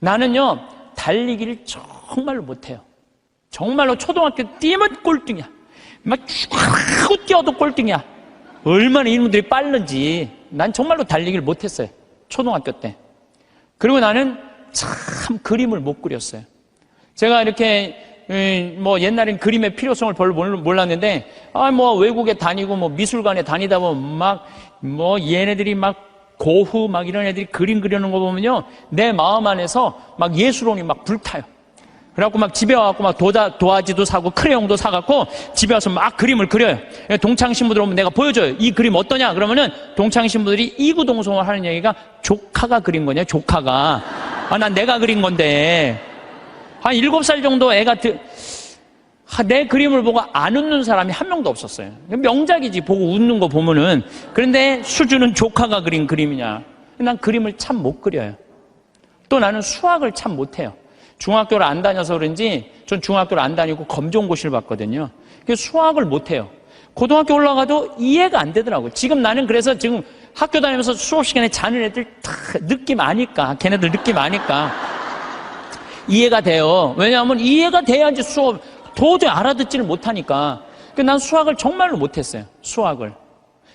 나는요, 달리기를 정말로 못해요. 정말로 초등학교 뛰면 꼴등이야. 막 쭉 뛰어도 꼴등이야. 얼마나 이놈들이 빠른지. 난 정말로 달리기를 못했어요. 초등학교 때. 그리고 나는 참 그림을 못 그렸어요. 제가 이렇게 뭐 옛날엔 그림의 필요성을 별로 몰랐는데 뭐 외국에 다니고 뭐 미술관에 다니다 보면 막 뭐 얘네들이 막 고흐 막 이런 애들이 그림 그리는 거 보면요, 내 마음 안에서 막 예술혼이 막 불타요. 그래갖고 막 집에 와갖고 막 도화지도 사고 크레용도 사갖고 집에 와서 막 그림을 그려요. 동창 신부들 오면 내가 보여줘요. 이 그림 어떠냐? 그러면은 동창 신부들이 이구동성을 하는 얘기가 조카가 그린 거냐, 조카가. 난 내가 그린 건데. 한 7살 정도 애가 내 그림을 보고 안 웃는 사람이 한 명도 없었어요. 명작이지, 보고 웃는 거 보면은. 그런데 수준은 조카가 그린 그림이냐. 난 그림을 참 못 그려요. 또 나는 수학을 참 못해요. 중학교를 안 다녀서 그런지 전 중학교를 안 다니고 검정고시를 봤거든요. 그래서 수학을 못해요. 고등학교 올라가도 이해가 안 되더라고요. 지금 나는 그래서 지금 학교 다니면서 수업 시간에 자는 애들 다 느낌 아니까, 걔네들 느낌 아니까 이해가 돼요. 왜냐하면 이해가 돼야지 수업 도저히 알아듣지를 못하니까. 난 수학을 정말로 못했어요. 수학을.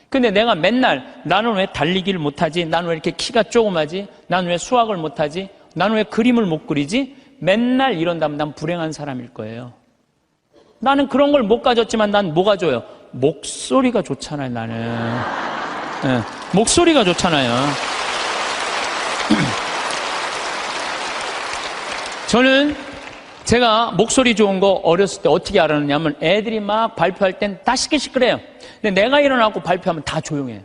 근데 내가 맨날 나는 왜 달리기를 못하지? 나는 왜 이렇게 키가 조그마지? 나는 왜 수학을 못하지? 나는 왜 그림을 못 그리지? 맨날 이런다면 난 불행한 사람일 거예요. 나는 그런 걸 못 가졌지만 난 뭐가 좋아요? 목소리가 좋잖아요, 나는. 네, 목소리가 좋잖아요. 저는 제가 목소리 좋은 거 어렸을 때 어떻게 알았느냐면 애들이 막 발표할 땐 다 시끌시끌해요. 근데 내가 일어나고 발표하면 다 조용해요.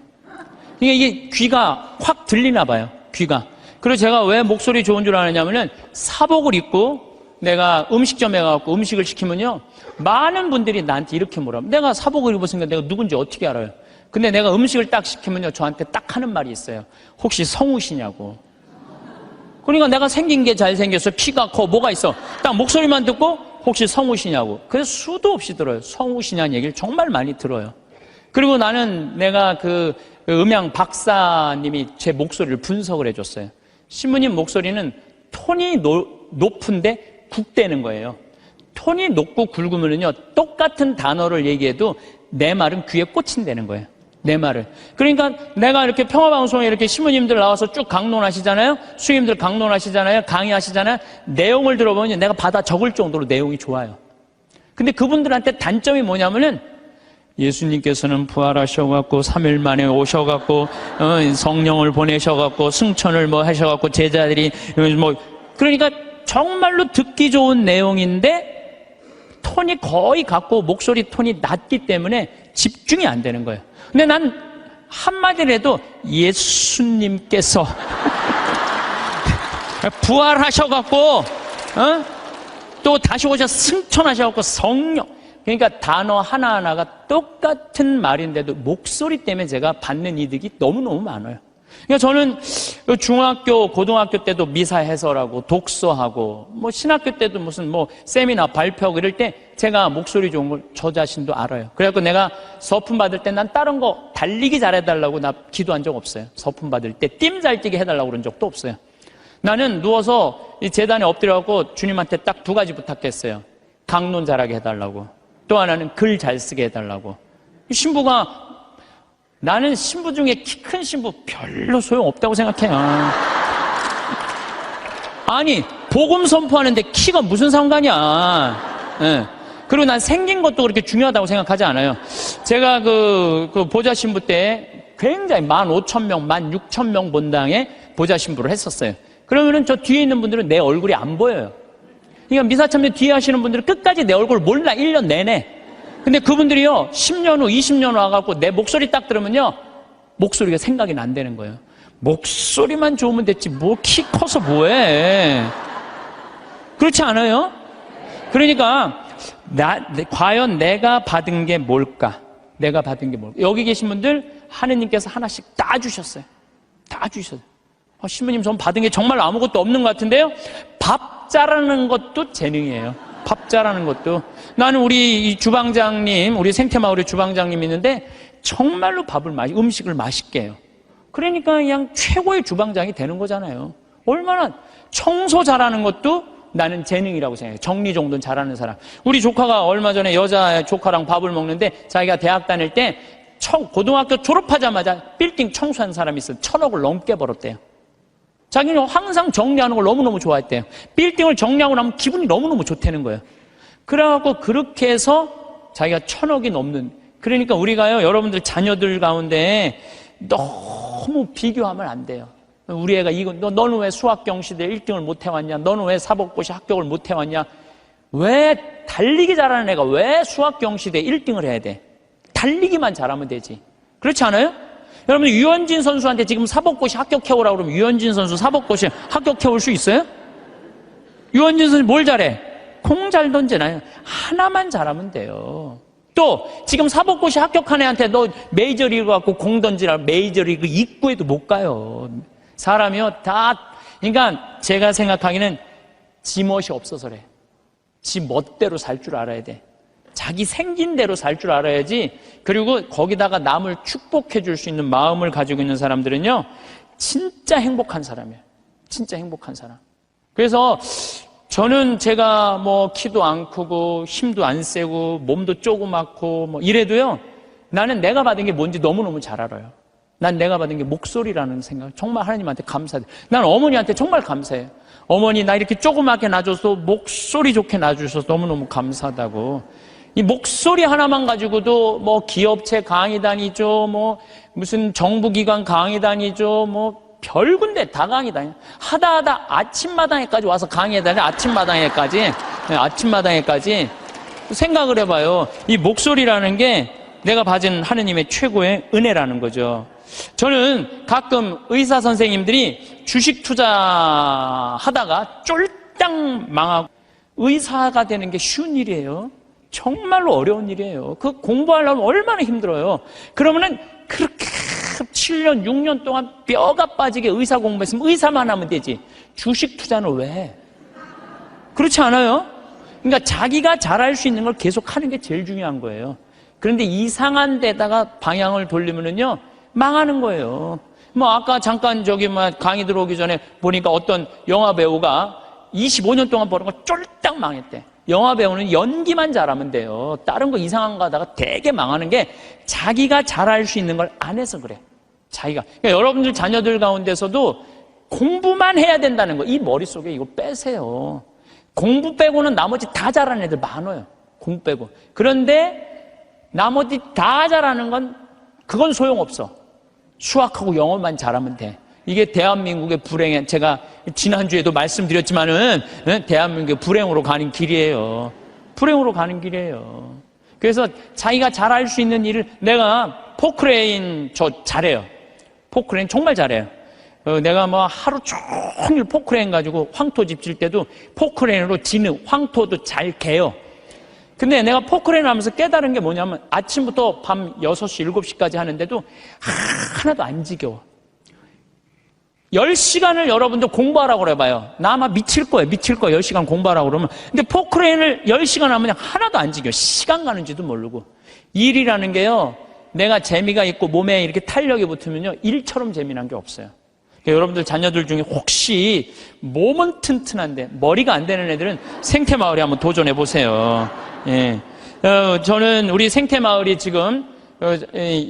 이게 귀가 확 들리나 봐요, 귀가. 그리고 제가 왜 목소리 좋은 줄 아느냐면은 사복을 입고 내가 음식점에 가서 음식을 시키면요, 많은 분들이 나한테 이렇게 물어요. 내가 사복을 입었으니까 내가 누군지 어떻게 알아요? 근데 내가 음식을 딱 시키면요, 저한테 딱 하는 말이 있어요. 혹시 성우시냐고. 그러니까 내가 생긴 게 잘생겼어, 키가 커, 뭐가 있어. 딱 목소리만 듣고 혹시 성우시냐고. 그래서 수도 없이 들어요. 성우시냐는 얘기를 정말 많이 들어요. 그리고 나는 내가 그 음향 박사님이 제 목소리를 분석을 해줬어요. 신부님 목소리는 톤이 높은데 굵대는 거예요. 톤이 높고 굵으면요, 똑같은 단어를 얘기해도 내 말은 귀에 꽂힌다는 거예요. 내 말을. 그러니까 내가 이렇게 평화방송에 이렇게 신부님들 나와서 쭉 강론하시잖아요. 수임들 강론하시잖아요. 강의하시잖아요. 내용을 들어보면 내가 받아 적을 정도로 내용이 좋아요. 근데 그분들한테 단점이 뭐냐면은 예수님께서는 부활하셔갖고 3일 만에 오셔갖고 성령을 보내셔갖고 승천을 뭐 하셔갖고 제자들이 뭐, 그러니까 정말로 듣기 좋은 내용인데 톤이 거의 같고 목소리 톤이 낮기 때문에 집중이 안 되는 거예요. 근데 난 한마디를 해도 예수님께서 부활하셔갖고 또 다시 오셔 승천하셔갖고 성령, 그러니까 단어 하나하나가 똑같은 말인데도 목소리 때문에 제가 받는 이득이 너무너무 많아요. 그러니까 저는 중학교, 고등학교 때도 미사 해설하고 독서하고 뭐 신학교 때도 무슨 뭐 세미나 발표하고 이럴 때 제가 목소리 좋은 걸 저 자신도 알아요. 그래갖고 내가 서품 받을 때 난 다른 거 달리기 잘해달라고 나 기도한 적 없어요. 서품 받을 때 띨 잘 뛰게 해달라고 그런 적도 없어요. 나는 누워서 이 재단에 엎드려갖고 주님한테 딱 2가지 부탁했어요. 강론 잘하게 해달라고, 또 하나는 글 잘 쓰게 해달라고. 신부가, 나는 신부 중에 키 큰 신부 별로 소용없다고 생각해요. 아니, 복음 선포하는데 키가 무슨 상관이야. 네. 그리고 난 생긴 것도 그렇게 중요하다고 생각하지 않아요. 제가 그 보좌 신부 때 굉장히 15,000명, 16,000명 본당에 보좌 신부를 했었어요. 그러면은 저 뒤에 있는 분들은 내 얼굴이 안 보여요. 그러니까 미사참여 뒤에 하시는 분들은 끝까지 내 얼굴 몰라, 1년 내내. 근데 그분들이요, 10년 후, 20년 후 와갖고 내 목소리 딱 들으면요, 목소리가 생각이 안 되는 거예요. 목소리만 좋으면 됐지, 뭐 키 커서 뭐해. 그렇지 않아요? 그러니까 과연 내가 받은 게 뭘까? 내가 받은 게 뭘까? 여기 계신 분들 하느님께서 하나씩 다 주셨어요. 다 주셨어요. 신부님, 전 받은 게 정말 아무것도 없는 것 같은데요? 밥 잘하는 것도 재능이에요. 밥 잘하는 것도. 나는 우리 이 주방장님, 우리 생태마을의 주방장님 있는데 정말로 음식을 맛있게 해요. 그러니까 그냥 최고의 주방장이 되는 거잖아요. 얼마나 청소 잘하는 것도 나는 재능이라고 생각해요. 정리정돈 잘하는 사람. 우리 조카가 얼마 전에 여자 조카랑 밥을 먹는데 자기가 대학 다닐 때 고등학교 졸업하자마자 빌딩 청소한 사람이 있어요. 1,000억을 넘게 벌었대요. 자기는 항상 정리하는 걸 너무너무 좋아했대요. 빌딩을 정리하고 나면 기분이 너무너무 좋다는 거예요. 그래갖고 그렇게 해서 자기가 1,000억이 넘는, 그러니까 우리가요, 여러분들 자녀들 가운데 너무 비교하면 안 돼요. 우리 애가 너는 왜 수학경시대 1등을 못 해왔냐? 너는 왜 사법고시 합격을 못 해왔냐? 왜 달리기 잘하는 애가 왜 수학경시대 1등을 해야 돼? 달리기만 잘하면 되지. 그렇지 않아요? 여러분, 유현진 선수한테 지금 사법고시 합격해오라고 그러면 유현진 선수 사법고시 합격해올 수 있어요? 유현진 선수 뭘 잘해? 공 잘 던지나요? 하나만 잘하면 돼요. 또 지금 사법고시 합격한 애한테 너 메이저리그 갖고 공 던지라, 메이저리그 입구에도 못 가요. 사람이요 다, 그러니까 제가 생각하기는 지 멋이 없어서 그래. 지 멋대로 살 줄 알아야 돼. 자기 생긴 대로 살 줄 알아야지. 그리고 거기다가 남을 축복해 줄 수 있는 마음을 가지고 있는 사람들은요, 진짜 행복한 사람이에요. 진짜 행복한 사람. 그래서 저는 제가 뭐 키도 안 크고 힘도 안 세고 몸도 조그맣고 뭐 이래도요, 나는 내가 받은 게 뭔지 너무너무 잘 알아요. 난 내가 받은 게 목소리라는 생각, 정말 하나님한테 감사해요. 난 어머니한테 정말 감사해요. 어머니, 나 이렇게 조그맣게 낳아줘서 목소리 좋게 낳아주셔서 너무너무 감사하다고. 이 목소리 하나만 가지고도 뭐 기업체 강의 다니죠, 뭐 무슨 정부기관 강의 다니죠, 뭐 별군데 다 강의 다녀. 하다 아침마당에까지 와서 강의해 다녀. 아침마당에까지 생각을 해봐요. 이 목소리라는 게 내가 받은 하느님의 최고의 은혜라는 거죠. 저는 가끔 의사 선생님들이 주식 투자하다가 쫄딱 망하고, 의사가 되는 게 쉬운 일이에요. 정말로 어려운 일이에요. 그 공부하려면 얼마나 힘들어요. 그러면은 그렇게 7년, 6년 동안 뼈가 빠지게 의사 공부했으면 의사만 하면 되지. 주식 투자는 왜? 그렇지 않아요? 그러니까 자기가 잘할 수 있는 걸 계속 하는 게 제일 중요한 거예요. 그런데 이상한 데다가 방향을 돌리면은요, 망하는 거예요. 뭐 아까 잠깐 강의 들어오기 전에 보니까 어떤 영화 배우가 25년 동안 버는 거 쫄딱 망했대. 영화 배우는 연기만 잘하면 돼요. 다른 거 이상한 거 하다가 되게 망하는 게 자기가 잘할 수 있는 걸 안 해서 그래. 자기가. 그러니까 여러분들 자녀들 가운데서도 공부만 해야 된다는 거, 이 머릿속에 이거 빼세요. 공부 빼고는 나머지 다 잘하는 애들 많아요. 공부 빼고. 그런데 나머지 다 잘하는 건 그건 소용없어. 수학하고 영어만 잘하면 돼. 이게 대한민국의 불행에, 제가 지난주에도 말씀드렸지만은 대한민국의 불행으로 가는 길이에요. 불행으로 가는 길이에요. 그래서 자기가 잘할 수 있는 일을, 내가 포크레인 저 잘해요. 포크레인 정말 잘해요. 내가 뭐 하루 종일 포크레인 가지고 황토 집 질 때도 포크레인으로 지는 황토도 잘 개요. 근데 내가 포크레인 하면서 깨달은 게 뭐냐면, 아침부터 밤 6시, 7시까지 하는데도 하나도 안 지겨워. 10시간을 여러분들 공부하라고 그래봐요. 나 아마 미칠 거예요. 10시간 공부하라고 그러면. 근데 포크레인을 10시간 하면 하나도 안 지겨워. 시간 가는지도 모르고. 일이라는 게요, 내가 재미가 있고 몸에 이렇게 탄력이 붙으면요, 일처럼 재미난 게 없어요. 그러니까 여러분들 자녀들 중에 혹시 몸은 튼튼한데 머리가 안 되는 애들은 생태마을에 한번 도전해 보세요. 예. 저는 우리 생태마을이 지금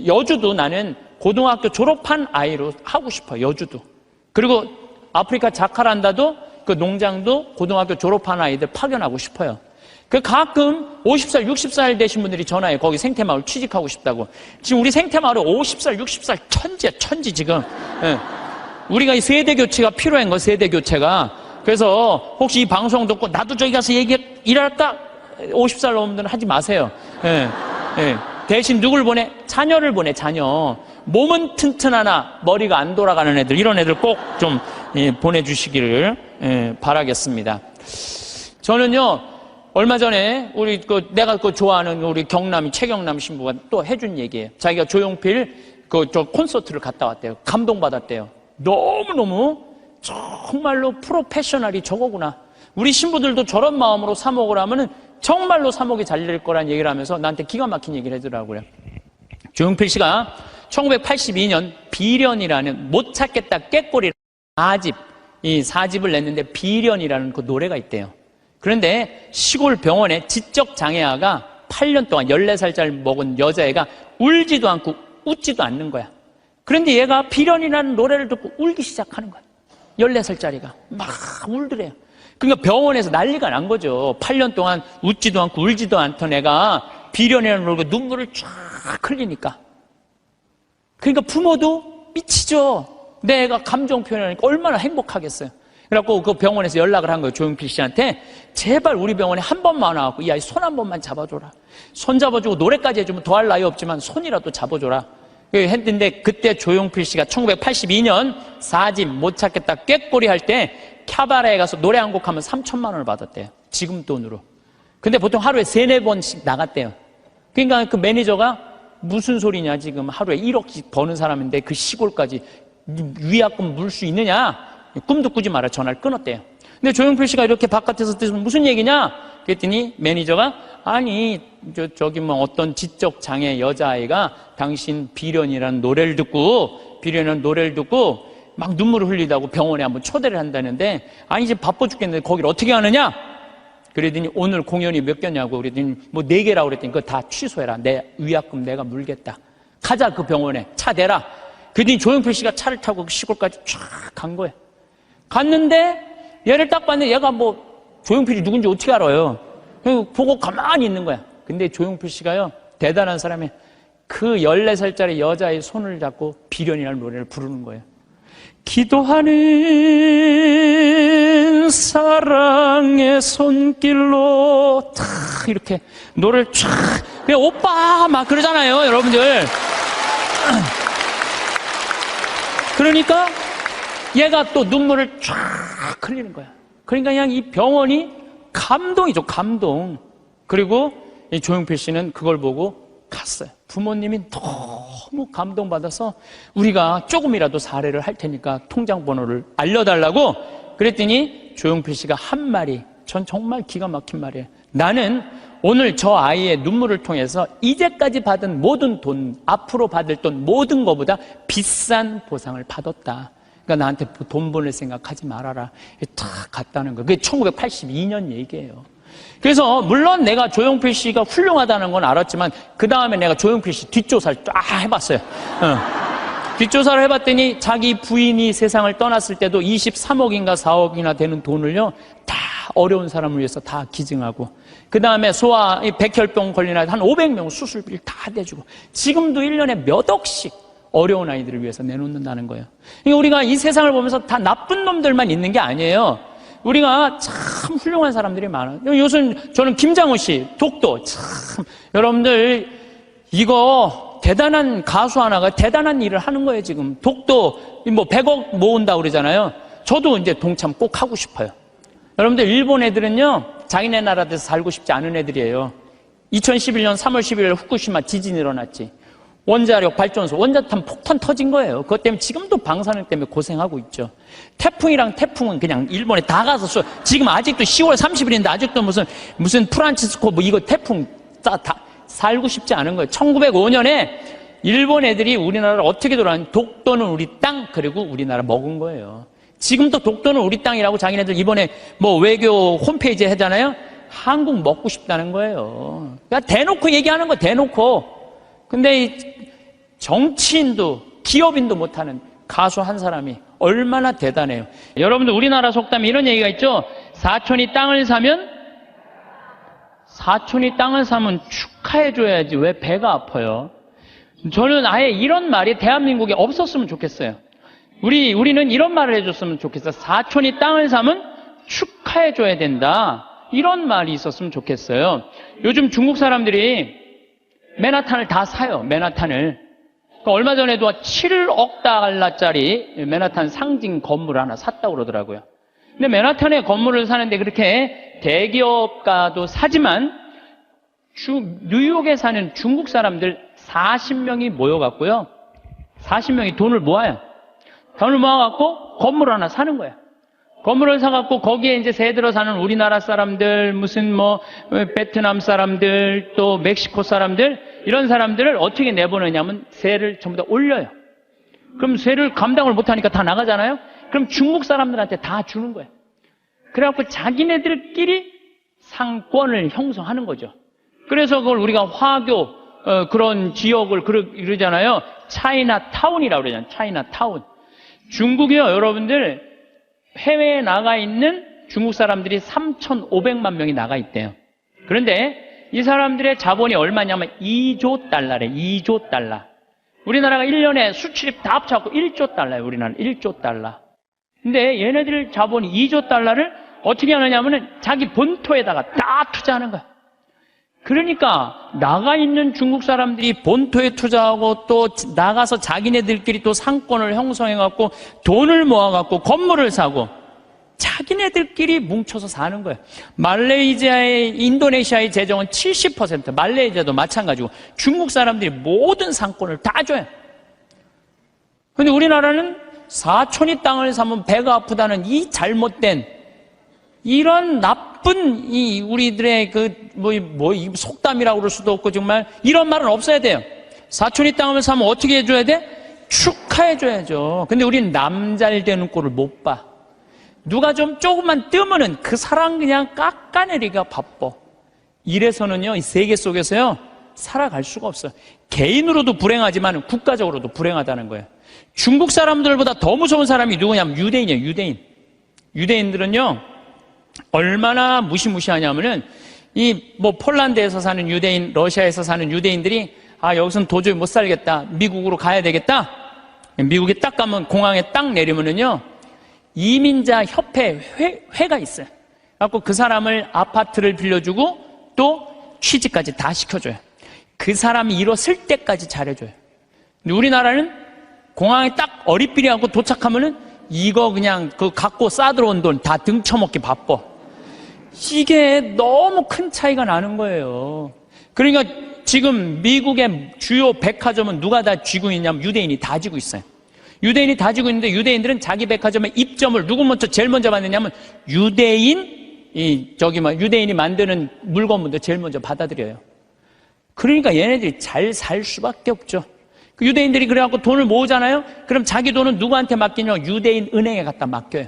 여주도, 나는 고등학교 졸업한 아이로 하고 싶어요. 여주도. 그리고 아프리카 자카란다도 그 농장도 고등학교 졸업한 아이들 파견하고 싶어요. 그 가끔 50살, 60살 되신 분들이 전화해. 거기 생태마을 취직하고 싶다고. 지금 우리 생태마을에 50살, 60살 천지야, 천지 지금. 예. 우리가 이 세대 교체가 필요한 거, 세대 교체가. 그래서 혹시 이 방송 듣고 나도 저기 가서 일할까? 50살 넘은 분들은 하지 마세요. 예. 예. 대신 누굴 보내? 자녀를 보내, 자녀. 몸은 튼튼하나 머리가 안 돌아가는 애들, 이런 애들 꼭 좀 보내주시기를 바라겠습니다. 저는요, 얼마 전에 내가 좋아하는 우리 최경남 신부가 또 해준 얘기예요. 자기가 조용필 저 콘서트를 갔다 왔대요. 감동받았대요. 너무너무 정말로 프로페셔널이 저거구나. 우리 신부들도 저런 마음으로 사목을 하면은 정말로 사목이 잘 될 거란 얘기를 하면서 나한테 기가 막힌 얘기를 해주더라고요. 조용필 씨가 1982년 비련이라는 못 찾겠다 깨꼬리 4집 이 4집을 냈는데 비련이라는 그 노래가 있대요. 그런데 시골 병원에 지적 장애아가 8년 동안 14살짜리 먹은 여자애가 울지도 않고 웃지도 않는 거야. 그런데 얘가 비련이라는 노래를 듣고 울기 시작하는 거야. 14살짜리가 막 울더래요. 그러니까 병원에서 난리가 난 거죠. 8년 동안 웃지도 않고 울지도 않던 애가 비련이라는 노래로 눈물을 쫙 흘리니까. 그러니까 부모도 미치죠. 내 애가 감정 표현하니까 얼마나 행복하겠어요. 그래갖고 그 병원에서 연락을 한 거예요. 조용필 씨한테. 제발 우리 병원에 한 번만 와갖고 이 아이 손 한 번만 잡아줘라. 손 잡아주고 노래까지 해주면 더할 나위 없지만 손이라도 잡아줘라. 했는데 그때 조용필 씨가 1982년 4집 못 찾겠다 꾀꼬리 할 때 캬바레에 가서 노래 한 곡 하면 3천만 원을 받았대요. 지금 돈으로. 근데 보통 하루에 3-4번씩 나갔대요. 그러니까 그 매니저가 무슨 소리냐 지금 하루에 1억씩 버는 사람인데 그 시골까지 위약금 물 수 있느냐? 꿈도 꾸지 마라. 전화를 끊었대요. 근데 조용필 씨가 이렇게 바깥에서 뜨면 무슨 얘기냐? 그랬더니 매니저가 아니 저기 뭐 어떤 지적 장애 여자아이가 당신 비련이라는 노래를 듣고 막 눈물을 흘리다고 병원에 한번 초대를 한다는데 아니 이제 바빠 죽겠는데 거기를 어떻게 하느냐? 그랬더니 오늘 공연이 몇 개냐고 그랬더니 뭐 4개라고 그랬더니 그거 다 취소해라. 내 위약금 내가 물겠다. 가자 그 병원에 차 대라. 그랬더니 조용필 씨가 차를 타고 그 시골까지 쫙 간 거예요. 갔는데 얘를 딱 봤는데 얘가 뭐 조용필이 누군지 어떻게 알아요? 보고 가만히 있는 거야. 근데 조용필 씨가요 대단한 사람이 그 14살짜리 여자의 손을 잡고 비련이라는 노래를 부르는 거예요. 기도하는 사랑의 손길로 탁 이렇게 노래를 쫙 그냥 오빠 막 그러잖아요 여러분들. 그러니까 얘가 또 눈물을 쫙 흘리는 거야. 그러니까 그냥 이 병원이 감동이죠, 감동. 그리고 이 조용필 씨는 그걸 보고 갔어요. 부모님이 너무 감동받아서 우리가 조금이라도 사례를 할 테니까 통장 번호를 알려달라고 그랬더니 조용필 씨가 한 말이 전 정말 기가 막힌 말이에요. 나는 오늘 저 아이의 눈물을 통해서 이제까지 받은 모든 돈, 앞으로 받을 돈 모든 것보다 비싼 보상을 받았다. 그러니까 나한테 돈 보낼 생각하지 말아라. 탁 갔다는 거예요. 그게 1982년 얘기예요. 그래서 물론 내가 조용필 씨가 훌륭하다는 건 알았지만 그 다음에 내가 조용필 씨 뒷조사를 쫙 해봤어요. 뒷조사를 해봤더니 자기 부인이 세상을 떠났을 때도 23억인가 4억이나 되는 돈을요 다 어려운 사람을 위해서 다 기증하고 그 다음에 소아 백혈병 걸린 아이 한 500명 수술비를 다 대주고 지금도 1년에 몇 억씩 어려운 아이들을 위해서 내놓는다는 거예요. 그러니까 우리가 이 세상을 보면서 다 나쁜 놈들만 있는 게 아니에요. 우리가 참 훌륭한 사람들이 많아요. 요즘 저는 김장호 씨, 독도 참 여러분들 이거 대단한 가수 하나가 대단한 일을 하는 거예요. 지금 독도 뭐 100억 모은다고 그러잖아요. 저도 이제 동참 꼭 하고 싶어요. 여러분들 일본 애들은요 자기네 나라에서 살고 싶지 않은 애들이에요. 2011년 3월 11일 후쿠시마 지진이 일어났지. 원자력 발전소, 원자탄 폭탄 터진 거예요. 그것 때문에 지금도 방사능 때문에 고생하고 있죠. 태풍이랑 태풍은 그냥 일본에 다 가서 지금 아직도 10월 30일인데 아직도 무슨 프란치스코 뭐 이거 태풍 다 살고 싶지 않은 거예요. 1905년에 일본 애들이 우리나라를 어떻게 돌아왔는지 독도는 우리 땅 그리고 우리나라 먹은 거예요. 지금도 독도는 우리 땅이라고 자기네들 이번에 뭐 외교 홈페이지에 하잖아요. 한국 먹고 싶다는 거예요. 그러니까 대놓고 얘기하는 거 대놓고. 근데 정치인도 기업인도 못하는 가수 한 사람이 얼마나 대단해요. 여러분들 우리나라 속담에 이런 얘기가 있죠. 사촌이 땅을 사면 축하해줘야지 왜 배가 아파요. 저는 아예 이런 말이 대한민국에 없었으면 좋겠어요. 우리는 이런 말을 해줬으면 좋겠어요. 사촌이 땅을 사면 축하해줘야 된다. 이런 말이 있었으면 좋겠어요. 요즘 중국 사람들이 맨하탄을 다 사요. 맨하탄을. 그러니까 얼마 전에도 7억 달러짜리 맨하탄 상징 건물 하나 샀다고 그러더라고요. 근데 맨하탄에 건물을 사는데 그렇게 대기업가도 사지만 뉴욕에 사는 중국 사람들 40명이 모여갖고요. 40명이 돈을 모아요. 돈을 모아갖고 건물 하나 사는 거예요. 건물을 사갖고 거기에 이제 새 들어 사는 우리나라 사람들, 무슨 뭐 베트남 사람들, 또 멕시코 사람들 이런 사람들을 어떻게 내보내냐면 세를 전부 다 올려요. 그럼 세를 감당을 못하니까 다 나가잖아요. 그럼 중국 사람들한테 다 주는 거예요. 그래갖고 자기네들끼리 상권을 형성하는 거죠. 그래서 그걸 우리가 화교 그런 지역을 그러잖아요. 차이나타운이라고 그러잖아요. 차이나타운. 중국이요, 여러분들 해외에 나가 있는 중국 사람들이 3,500만 명이 나가 있대요. 그런데 이 사람들의 자본이 얼마냐면 2조 달러래. 2조 달러. 우리나라가 1년에 수출입 다 합쳐갖고 1조 달러예요. 우리나라 1조 달러. 근데 얘네들 자본이 2조 달러를 어떻게 하느냐면은 자기 본토에다가 다 투자하는 거야. 그러니까 나가 있는 중국 사람들이 본토에 투자하고 또 나가서 자기네들끼리 또 상권을 형성해갖고 돈을 모아갖고 건물을 사고 자기네들끼리 뭉쳐서 사는 거예요. 말레이시아의, 인도네시아의 재정은 70%, 말레이시아도 마찬가지고 중국 사람들이 모든 상권을 다 줘요. 근데 우리나라는 사촌이 땅을 사면 배가 아프다는 이 잘못된 이런 나쁜 이 우리들의 이 속담이라고 그럴 수도 없고 정말 이런 말은 없어야 돼요. 사촌이 땅을 사면 어떻게 해줘야 돼? 축하해줘야죠. 근데 우리는 남 잘 되는 꼴을 못 봐. 누가 좀 조금만 뜨면은 그 사람 그냥 깎아내리기가 바빠. 이래서는요, 이 세계 속에서요, 살아갈 수가 없어요. 개인으로도 불행하지만 국가적으로도 불행하다는 거예요. 중국 사람들보다 더 무서운 사람이 누구냐면 유대인이에요, 유대인. 유대인들은요, 얼마나 무시무시하냐면은, 폴란드에서 사는 유대인, 러시아에서 사는 유대인들이, 여기서는 도저히 못 살겠다. 미국으로 가야 되겠다. 미국에 딱 가면 공항에 딱 내리면은요, 이민자 협회 회가 있어요. 그래갖고 그 사람을 아파트를 빌려주고 또 취직까지 다 시켜줘요. 그 사람이 일었을 때까지 잘해줘요. 근데 우리나라는 공항에 딱 어리삐리하고 도착하면은 이거 그냥 갖고 싸들어온 돈 다 등쳐먹기 바빠. 이게 너무 큰 차이가 나는 거예요. 그러니까 지금 미국의 주요 백화점은 누가 다 쥐고 있냐면 유대인이 다 쥐고 있어요. 유대인이 다 쥐고 있는데 유대인들은 자기 백화점의 입점을 누구 제일 먼저 받느냐면 유대인이 만드는 물건부터 제일 먼저 받아들여요. 그러니까 얘네들이 잘 살 수밖에 없죠. 그 유대인들이 그래갖고 돈을 모으잖아요? 그럼 자기 돈은 누구한테 맡기냐면 유대인 은행에 갖다 맡겨요.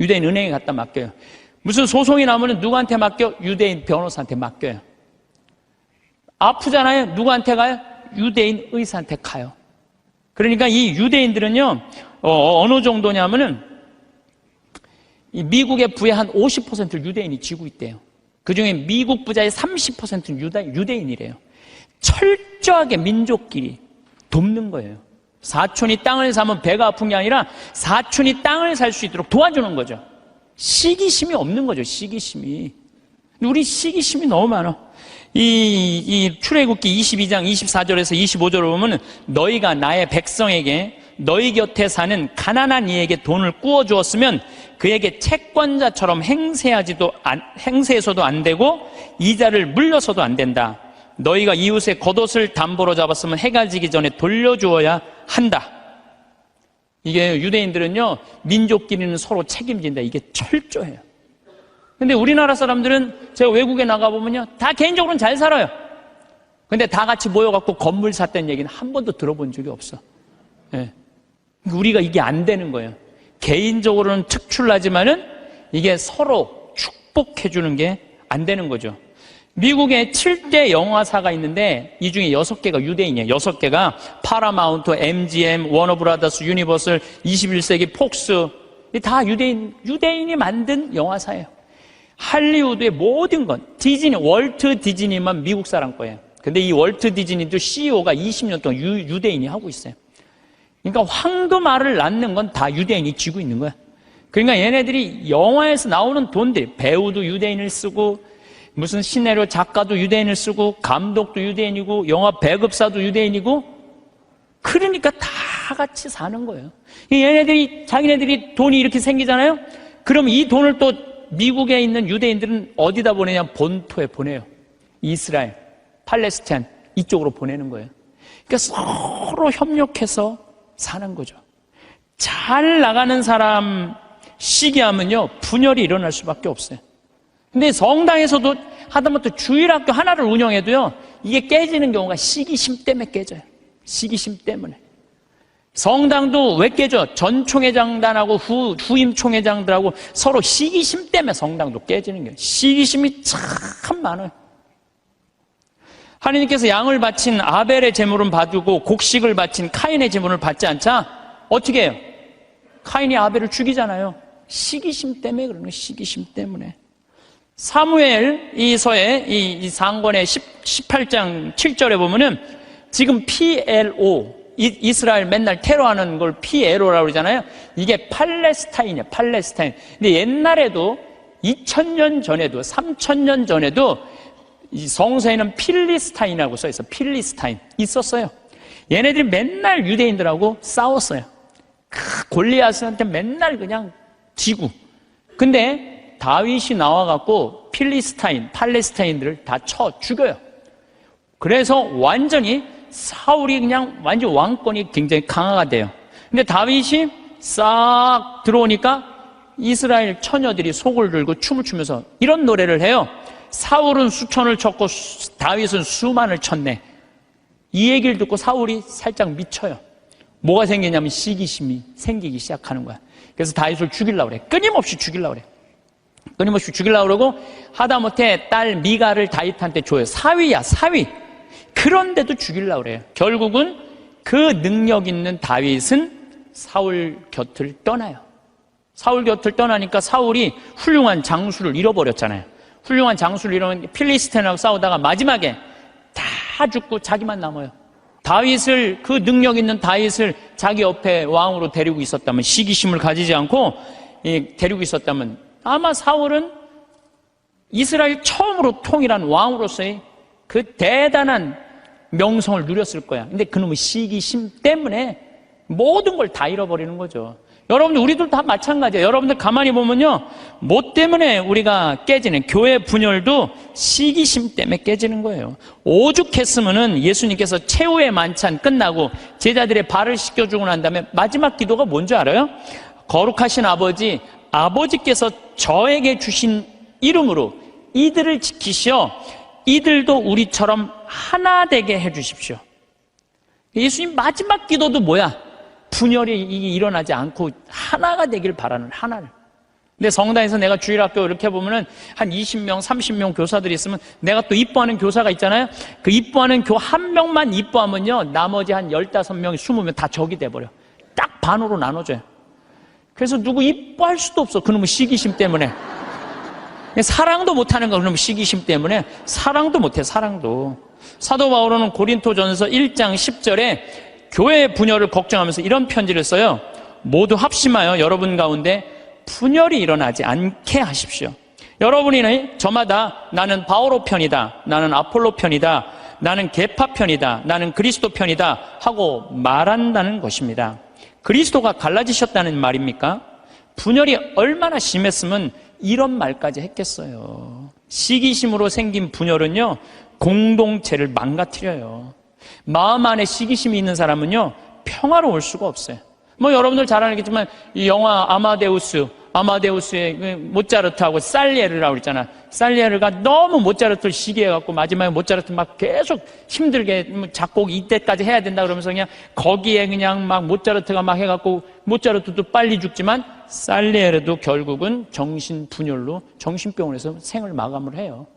유대인 은행에 갖다 맡겨요. 무슨 소송이 나오면 누구한테 맡겨? 유대인 변호사한테 맡겨요. 아프잖아요? 누구한테 가요? 유대인 의사한테 가요. 그러니까 이 유대인들은요, 어느 정도냐면은, 이 미국의 부의 한 50%를 유대인이 쥐고 있대요. 그 중에 미국 부자의 30%는 유대인이래요. 철저하게 민족끼리 돕는 거예요. 사촌이 땅을 사면 배가 아픈 게 아니라 사촌이 땅을 살 수 있도록 도와주는 거죠. 시기심이 없는 거죠, 시기심이. 우리 시기심이 너무 많아. 이 출애굽기 22장 24절에서 25절을 보면 너희가 나의 백성에게 너희 곁에 사는 가난한 이에게 돈을 꾸어 주었으면 그에게 채권자처럼 행세해서도 안 되고 이자를 물려서도 안 된다. 너희가 이웃의 겉옷을 담보로 잡았으면 해가 지기 전에 돌려주어야 한다. 이게 유대인들은요, 민족끼리는 서로 책임진다. 이게 철저해요. 근데 우리나라 사람들은 제가 외국에 나가보면요, 다 개인적으로는 잘 살아요. 근데 다 같이 모여갖고 건물 샀다는 얘기는 한 번도 들어본 적이 없어. 예. 우리가 이게 안 되는 거예요. 개인적으로는 특출나지만은 이게 서로 축복해주는 게 안 되는 거죠. 미국에 7대 영화사가 있는데 이 중에 6개가 유대인이에요. 6개가 파라마운트, MGM, 워너브라더스, 유니버설, 21세기 폭스, 다 유대인이 만든 영화사예요. 할리우드의 모든 건 디즈니, 월트 디즈니만 미국 사람 거예요. 근데 이 월트 디즈니도 CEO가 20년 동안 유대인이 하고 있어요. 그러니까 황금알을 낳는 건 다 유대인이 쥐고 있는 거야. 그러니까 얘네들이 영화에서 나오는 돈들, 배우도 유대인을 쓰고 무슨 시나리오 작가도 유대인을 쓰고 감독도 유대인이고 영화 배급사도 유대인이고, 그러니까 다 같이 사는 거예요. 얘네들이 자기네들이 돈이 이렇게 생기잖아요. 그럼 이 돈을 또 미국에 있는 유대인들은 어디다 보내냐? 본토에 보내요. 이스라엘, 팔레스타인 이쪽으로 보내는 거예요. 그러니까 서로 협력해서 사는 거죠. 잘 나가는 사람 시기하면요, 분열이 일어날 수밖에 없어요. 근데 성당에서도 하다못해 주일학교 하나를 운영해도요, 이게 깨지는 경우가 시기심 때문에 깨져요. 시기심 때문에. 성당도 왜 깨져? 전 총회장단하고 후임 총회장들하고 서로 시기심 때문에 성당도 깨지는 거예요. 시기심이 참 많아요. 하나님께서 양을 바친 아벨의 제물은 받고 곡식을 바친 카인의 제물을 받지 않자 어떻게 해요? 카인이 아벨을 죽이잖아요. 시기심 때문에 그러는 거예요. 시기심 때문에. 사무엘 이서의 이 상권의 18장 7절에 보면은 지금 PLO, 이스라엘 맨날 테러하는 걸 PLO라고 그러잖아요. 이게 팔레스타인이에요. 팔레스타인. 근데 옛날에도 2000년 전에도 3000년 전에도 이 성서에는 필리스타인이라고 써있어요. 필리스타인 있었어요. 얘네들이 맨날 유대인들하고 싸웠어요. 골리앗한테 맨날 그냥 지고. 근데 다윗이 나와갖고 필리스타인, 팔레스타인들을 다 쳐 죽여요. 그래서 완전히 사울이 그냥 완전 왕권이 굉장히 강화가 돼요. 근데 다윗이 싹 들어오니까 이스라엘 처녀들이 속을 들고 춤을 추면서 이런 노래를 해요. 사울은 수천을 쳤고 다윗은 수만을 쳤네. 이 얘기를 듣고 사울이 살짝 미쳐요. 뭐가 생기냐면 시기심이 생기기 시작하는 거야. 그래서 다윗을 죽이려고 그래. 끊임없이 죽이려고 그래. 끊임없이 죽이려고 그러고 하다못해 딸 미가를 다윗한테 줘요. 사위야, 사위. 그런데도 죽이려고 그래요. 결국은 그 능력 있는 다윗은 사울 곁을 떠나요. 사울 곁을 떠나니까 사울이 훌륭한 장수를 잃어버렸잖아요. 훌륭한 장수를 잃어버린 필리스틴하고 싸우다가 마지막에 다 죽고 자기만 남아요. 다윗을, 그 능력 있는 다윗을 자기 옆에 왕으로 데리고 있었다면, 시기심을 가지지 않고 데리고 있었다면 아마 사울은 이스라엘 처음으로 통일한 왕으로서의 그 대단한 명성을 누렸을 거야. 근데 그놈의 시기심 때문에 모든 걸 다 잃어버리는 거죠. 여러분들, 우리들 다 마찬가지예요. 여러분들 가만히 보면요, 뭐 때문에 우리가 깨지는, 교회 분열도 시기심 때문에 깨지는 거예요. 오죽했으면은 예수님께서 최후의 만찬 끝나고 제자들의 발을 씻겨주고 난 다음에 마지막 기도가 뭔지 알아요? 거룩하신 아버지, 아버지께서 저에게 주신 이름으로 이들을 지키시어 이들도 우리처럼 하나 되게 해주십시오. 예수님 마지막 기도도 뭐야? 분열이 일어나지 않고 하나가 되길 바라는, 하나를. 근데 성당에서 내가 주일학교 이렇게 보면은 한 20명, 30명 교사들이 있으면 내가 또 이뻐하는 교사가 있잖아요. 그 이뻐하는 교 한 명만 이뻐하면요, 나머지 한 15명, 20명 다 적이 돼버려. 딱 반으로 나눠줘요. 그래서 누구 이뻐할 수도 없어. 그놈의 시기심 때문에. 사랑도 못하는 거, 그놈의 시기심 때문에. 사랑도 못해, 사랑도. 사도 바울은 고린토전서 1장 10절에 교회의 분열을 걱정하면서 이런 편지를 써요. 모두 합심하여 여러분 가운데 분열이 일어나지 않게 하십시오. 여러분이 저마다 나는 바오로 편이다, 나는 아폴로 편이다, 나는 계파 편이다, 나는 그리스도 편이다 하고 말한다는 것입니다. 그리스도가 갈라지셨다는 말입니까? 분열이 얼마나 심했으면 이런 말까지 했겠어요. 시기심으로 생긴 분열은요, 공동체를 망가뜨려요. 마음 안에 시기심이 있는 사람은요, 평화로울 수가 없어요. 뭐 여러분들 잘 알겠지만 이 영화 아마데우스의 모차르트하고 살리에르라고 그랬잖아. 살리에르가 너무 모차르트를 시기해갖고 마지막에 모차르트 막 계속 힘들게 작곡 이때까지 해야 된다 그러면서 그냥 거기에 그냥 막 모차르트가 막 해갖고 모차르트도 빨리 죽지만 살리에르도 결국은 정신분열로 정신병원에서 생을 마감을 해요.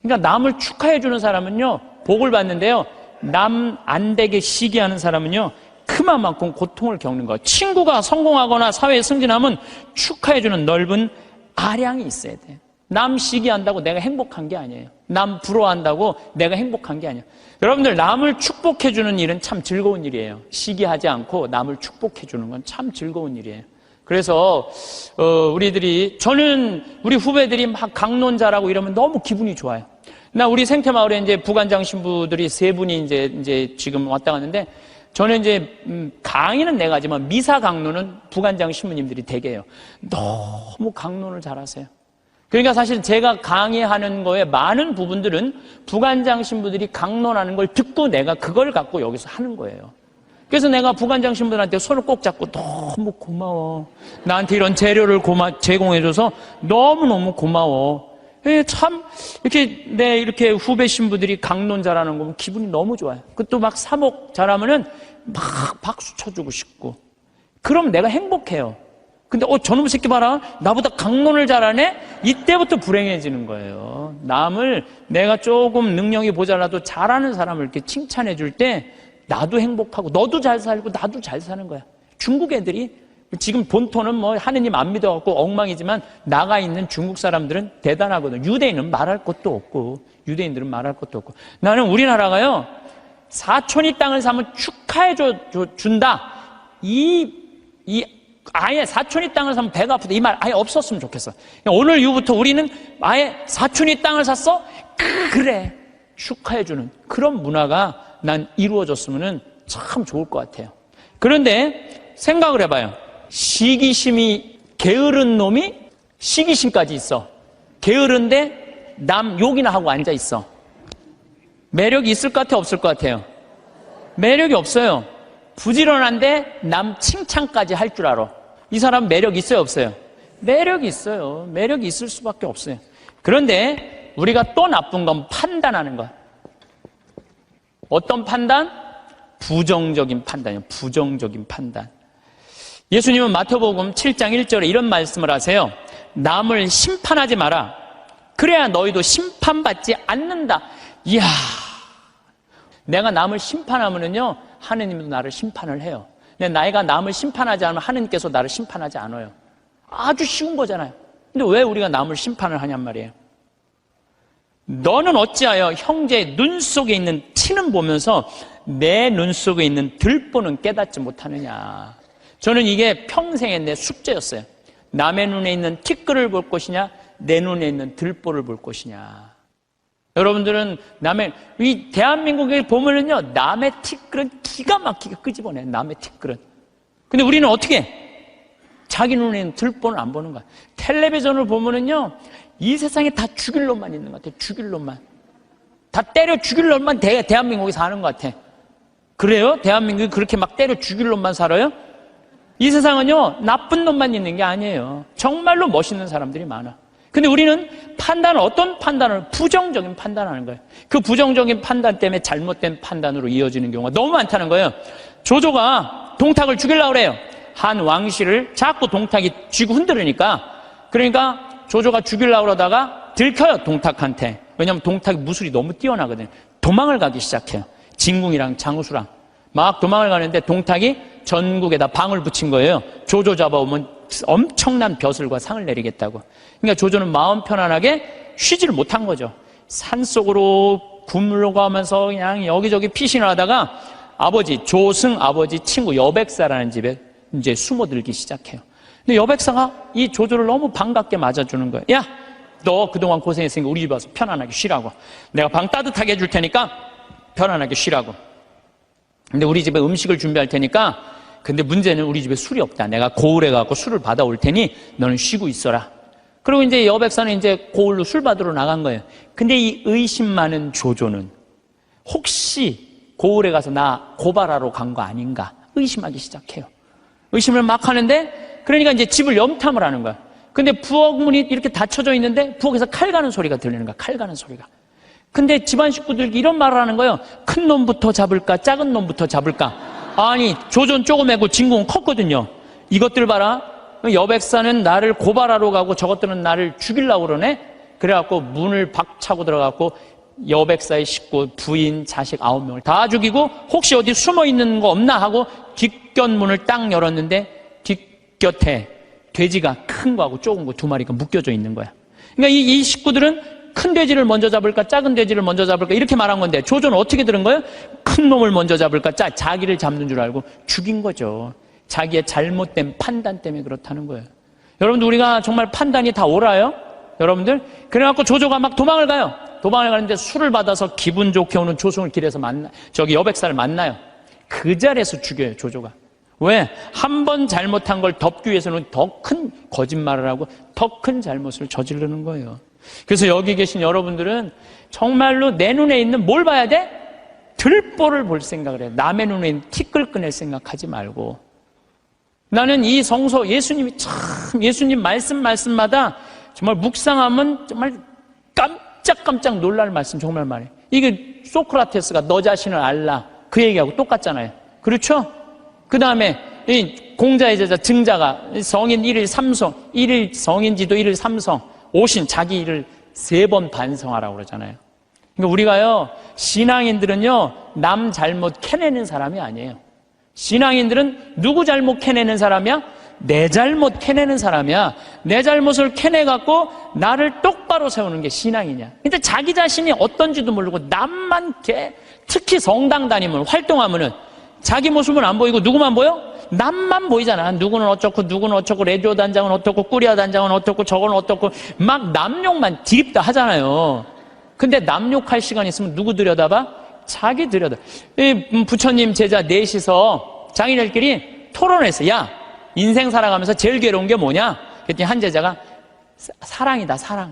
그러니까 남을 축하해주는 사람은요, 복을 받는데요, 남 안 되게 시기하는 사람은요, 그만큼 고통을 겪는 거예요. 친구가 성공하거나 사회에 승진하면 축하해주는 넓은 아량이 있어야 돼요. 남 시기한다고 내가 행복한 게 아니에요. 남 부러워한다고 내가 행복한 게 아니에요. 여러분들, 남을 축복해주는 일은 참 즐거운 일이에요. 시기하지 않고 남을 축복해주는 건 참 즐거운 일이에요. 그래서 저는 우리 후배들이 막 강론자라고 이러면 너무 기분이 좋아요. 나 우리 생태마을에 이제 부관장 신부들이 3분이 이제 지금 왔다 갔는데, 저는 이제 강의는 내가 하지만 미사 강론은 부관장 신부님들이 되게 해요. 너무 강론을 잘하세요. 그러니까 사실 제가 강의하는 거에 많은 부분들은 부관장 신부들이 강론하는 걸 듣고 내가 그걸 갖고 여기서 하는 거예요. 그래서 내가 부관장 신부들한테 손을 꼭 잡고 너무 고마워. 나한테 이런 재료를 제공해줘서 너무너무 고마워. 참, 이렇게 후배 신부들이 강론 잘하는 거 보면 기분이 너무 좋아요. 그것도 막 사목 잘하면은 막 박수 쳐주고 싶고, 그럼 내가 행복해요. 근데 저놈 새끼 봐라, 나보다 강론을 잘하네? 이때부터 불행해지는 거예요. 남을 내가 조금 능력이 모자라도 잘하는 사람을 이렇게 칭찬해 줄 때 나도 행복하고 너도 잘 살고 나도 잘 사는 거야. 중국 애들이 지금 본토는 뭐 하느님 안 믿어갖고 엉망이지만 나가 있는 중국 사람들은 대단하거든. 유대인은 말할 것도 없고, 유대인들은 말할 것도 없고. 나는 우리나라가요, 사촌이 땅을 사면 축하해 준다. 아예 사촌이 땅을 사면 배가 아프다. 이 말 아예 없었으면 좋겠어. 오늘 이후부터 우리는 아예 사촌이 땅을 샀어? 그래. 축하해주는 그런 문화가 난 이루어졌으면 참 좋을 것 같아요. 그런데 생각을 해봐요. 시기심이 게으른 놈이 시기심까지 있어. 게으른데 남 욕이나 하고 앉아 있어. 매력이 있을 것 같아, 없을 것 같아요? 매력이 없어요. 부지런한데 남 칭찬까지 할 줄 알아. 이 사람 매력 있어요, 없어요? 매력이 있어요. 매력이 있을 수밖에 없어요. 그런데 우리가 또 나쁜 건 판단하는 거야. 어떤 판단? 부정적인 판단이에요. 부정적인 판단. 예수님은 마태복음 7장 1절에 이런 말씀을 하세요. 남을 심판하지 마라. 그래야 너희도 심판받지 않는다. 이야, 내가 남을 심판하면은요, 하느님도 나를 심판을 해요. 근데 나이가 남을 심판하지 않으면 하느님께서 나를 심판하지 않아요. 아주 쉬운 거잖아요. 근데 왜 우리가 남을 심판을 하냔 말이에요. 너는 어찌하여 형제의 눈 속에 있는 티는 보면서 내 눈 속에 있는 들보는 깨닫지 못하느냐. 저는 이게 평생의 내 숙제였어요. 남의 눈에 있는 티끌을 볼 것이냐, 내 눈에 있는 들보를 볼 것이냐. 여러분들은 이 대한민국에 보면은요, 남의 티끌은 기가 막히게 끄집어내요. 남의 티끌은. 근데 우리는 어떻게 해? 자기 눈에 있는 들보는 안 보는 거야. 텔레비전을 보면은요, 이 세상에 다 죽일 놈만 있는 것 같아. 죽일 놈만. 다 때려 죽일 놈만 대한민국에 사는 것 같아. 그래요? 대한민국이 그렇게 막 때려 죽일 놈만 살아요? 이 세상은요, 나쁜 놈만 있는 게 아니에요. 정말로 멋있는 사람들이 많아. 근데 우리는 어떤 판단을, 부정적인 판단하는 거예요. 그 부정적인 판단 때문에 잘못된 판단으로 이어지는 경우가 너무 많다는 거예요. 조조가 동탁을 죽이려고 그래요. 한 왕실을 자꾸 동탁이 쥐고 흔들으니까. 그러니까 조조가 죽이려고 그러다가 들켜요, 동탁한테. 왜냐하면 동탁이 무술이 너무 뛰어나거든요. 도망을 가기 시작해요. 진궁이랑 장우수랑. 막 도망을 가는데 동탁이 전국에다 방을 붙인 거예요. 조조 잡아오면 엄청난 벼슬과 상을 내리겠다고. 그러니까 조조는 마음 편안하게 쉬지를 못한 거죠. 산속으로 굶으려가면서 그냥 여기저기 피신을 하다가 조승 아버지 친구 여백사라는 집에 이제 숨어들기 시작해요. 근데 여백사가 이 조조를 너무 반갑게 맞아주는 거예요. 야, 너 그동안 고생했으니까 우리 집 와서 편안하게 쉬라고. 내가 방 따뜻하게 해줄 테니까 편안하게 쉬라고. 근데 우리 집에 음식을 준비할 테니까, 근데 문제는 우리 집에 술이 없다. 내가 고을에 가고 술을 받아올 테니 너는 쉬고 있어라. 그리고 이제 여백사는 이제 고을로 술 받으러 나간 거예요. 근데 이 의심 많은 조조는 혹시 고을에 가서 나 고발하러 간 거 아닌가 의심하기 시작해요. 의심을 막 하는데, 그러니까 이제 집을 염탐을 하는 거야. 근데 부엌문이 이렇게 닫혀져 있는데 부엌에서 칼 가는 소리가 들리는 거야. 칼 가는 소리가. 근데 집안 식구들이 이런 말을 하는 거예요. 큰 놈부터 잡을까, 작은 놈부터 잡을까. 아니, 조조는 조그매고 진궁은 컸거든요. 이것들 봐라. 여백사는 나를 고발하러 가고 저것들은 나를 죽이려고 그러네. 그래갖고 문을 박차고 들어가고 여백사의 식구, 부인, 자식 9명을 다 죽이고 혹시 어디 숨어 있는 거 없나 하고 뒷곁문을 딱 열었는데 뒷곁에 돼지가 큰 거하고 작은 거 2마리가 묶여져 있는 거야. 그러니까 이 식구들은 큰 돼지를 먼저 잡을까, 작은 돼지를 먼저 잡을까 이렇게 말한 건데 조조는 어떻게 들은 거예요? 큰 놈을 먼저 잡을까, 자기를 잡는 줄 알고 죽인 거죠. 자기의 잘못된 판단 때문에 그렇다는 거예요. 여러분들, 우리가 정말 판단이 다 옳아요? 여러분들? 그래갖고 조조가 막 도망을 가요. 도망을 가는데 술을 받아서 기분 좋게 오는 조승을 길에서 여백사를 만나요. 그 자리에서 죽여요, 조조가. 왜? 한 번 잘못한 걸 덮기 위해서는 더 큰 거짓말을 하고 더 큰 잘못을 저지르는 거예요. 그래서 여기 계신 여러분들은 정말로 내 눈에 있는 뭘 봐야 돼? 들보를 볼 생각을 해요. 남의 눈에 있는 티끌 꺼낼 생각하지 말고. 나는 이 성서, 예수님 말씀마다 정말 묵상하면 정말 깜짝깜짝 놀랄 말씀 정말 많아요. 이게 소크라테스가 너 자신을 알라 그 얘기하고 똑같잖아요. 그렇죠? 그 다음에 공자의 제자 증자가 성인 1일 3성, 1일 성인지도 1일 3성, 오신 자기 일을 3번 반성하라고 그러잖아요. 그러니까 우리가요, 신앙인들은요, 남 잘못 캐내는 사람이 아니에요. 신앙인들은 누구 잘못 캐내는 사람이야? 내 잘못 캐내는 사람이야. 내 잘못을 캐내갖고 나를 똑바로 세우는 게 신앙이냐. 근데 자기 자신이 어떤지도 모르고 남만 특히 성당 다니면, 활동하면은 자기 모습은 안 보이고 누구만 보여? 남만 보이잖아. 누구는 어쩌고, 누구는 어쩌고, 레디오 단장은 어떻고, 꾸리아 단장은 어떻고, 저건 어떻고, 막 남욕만 디립다 하잖아요. 근데 남욕할 시간 있으면 누구 들여다봐? 자기 들여다. 부처님 제자 넷이서 장인들끼리 토론했어. 야, 인생 살아가면서 제일 괴로운 게 뭐냐? 그랬더니 한 제자가 사랑이다, 사랑.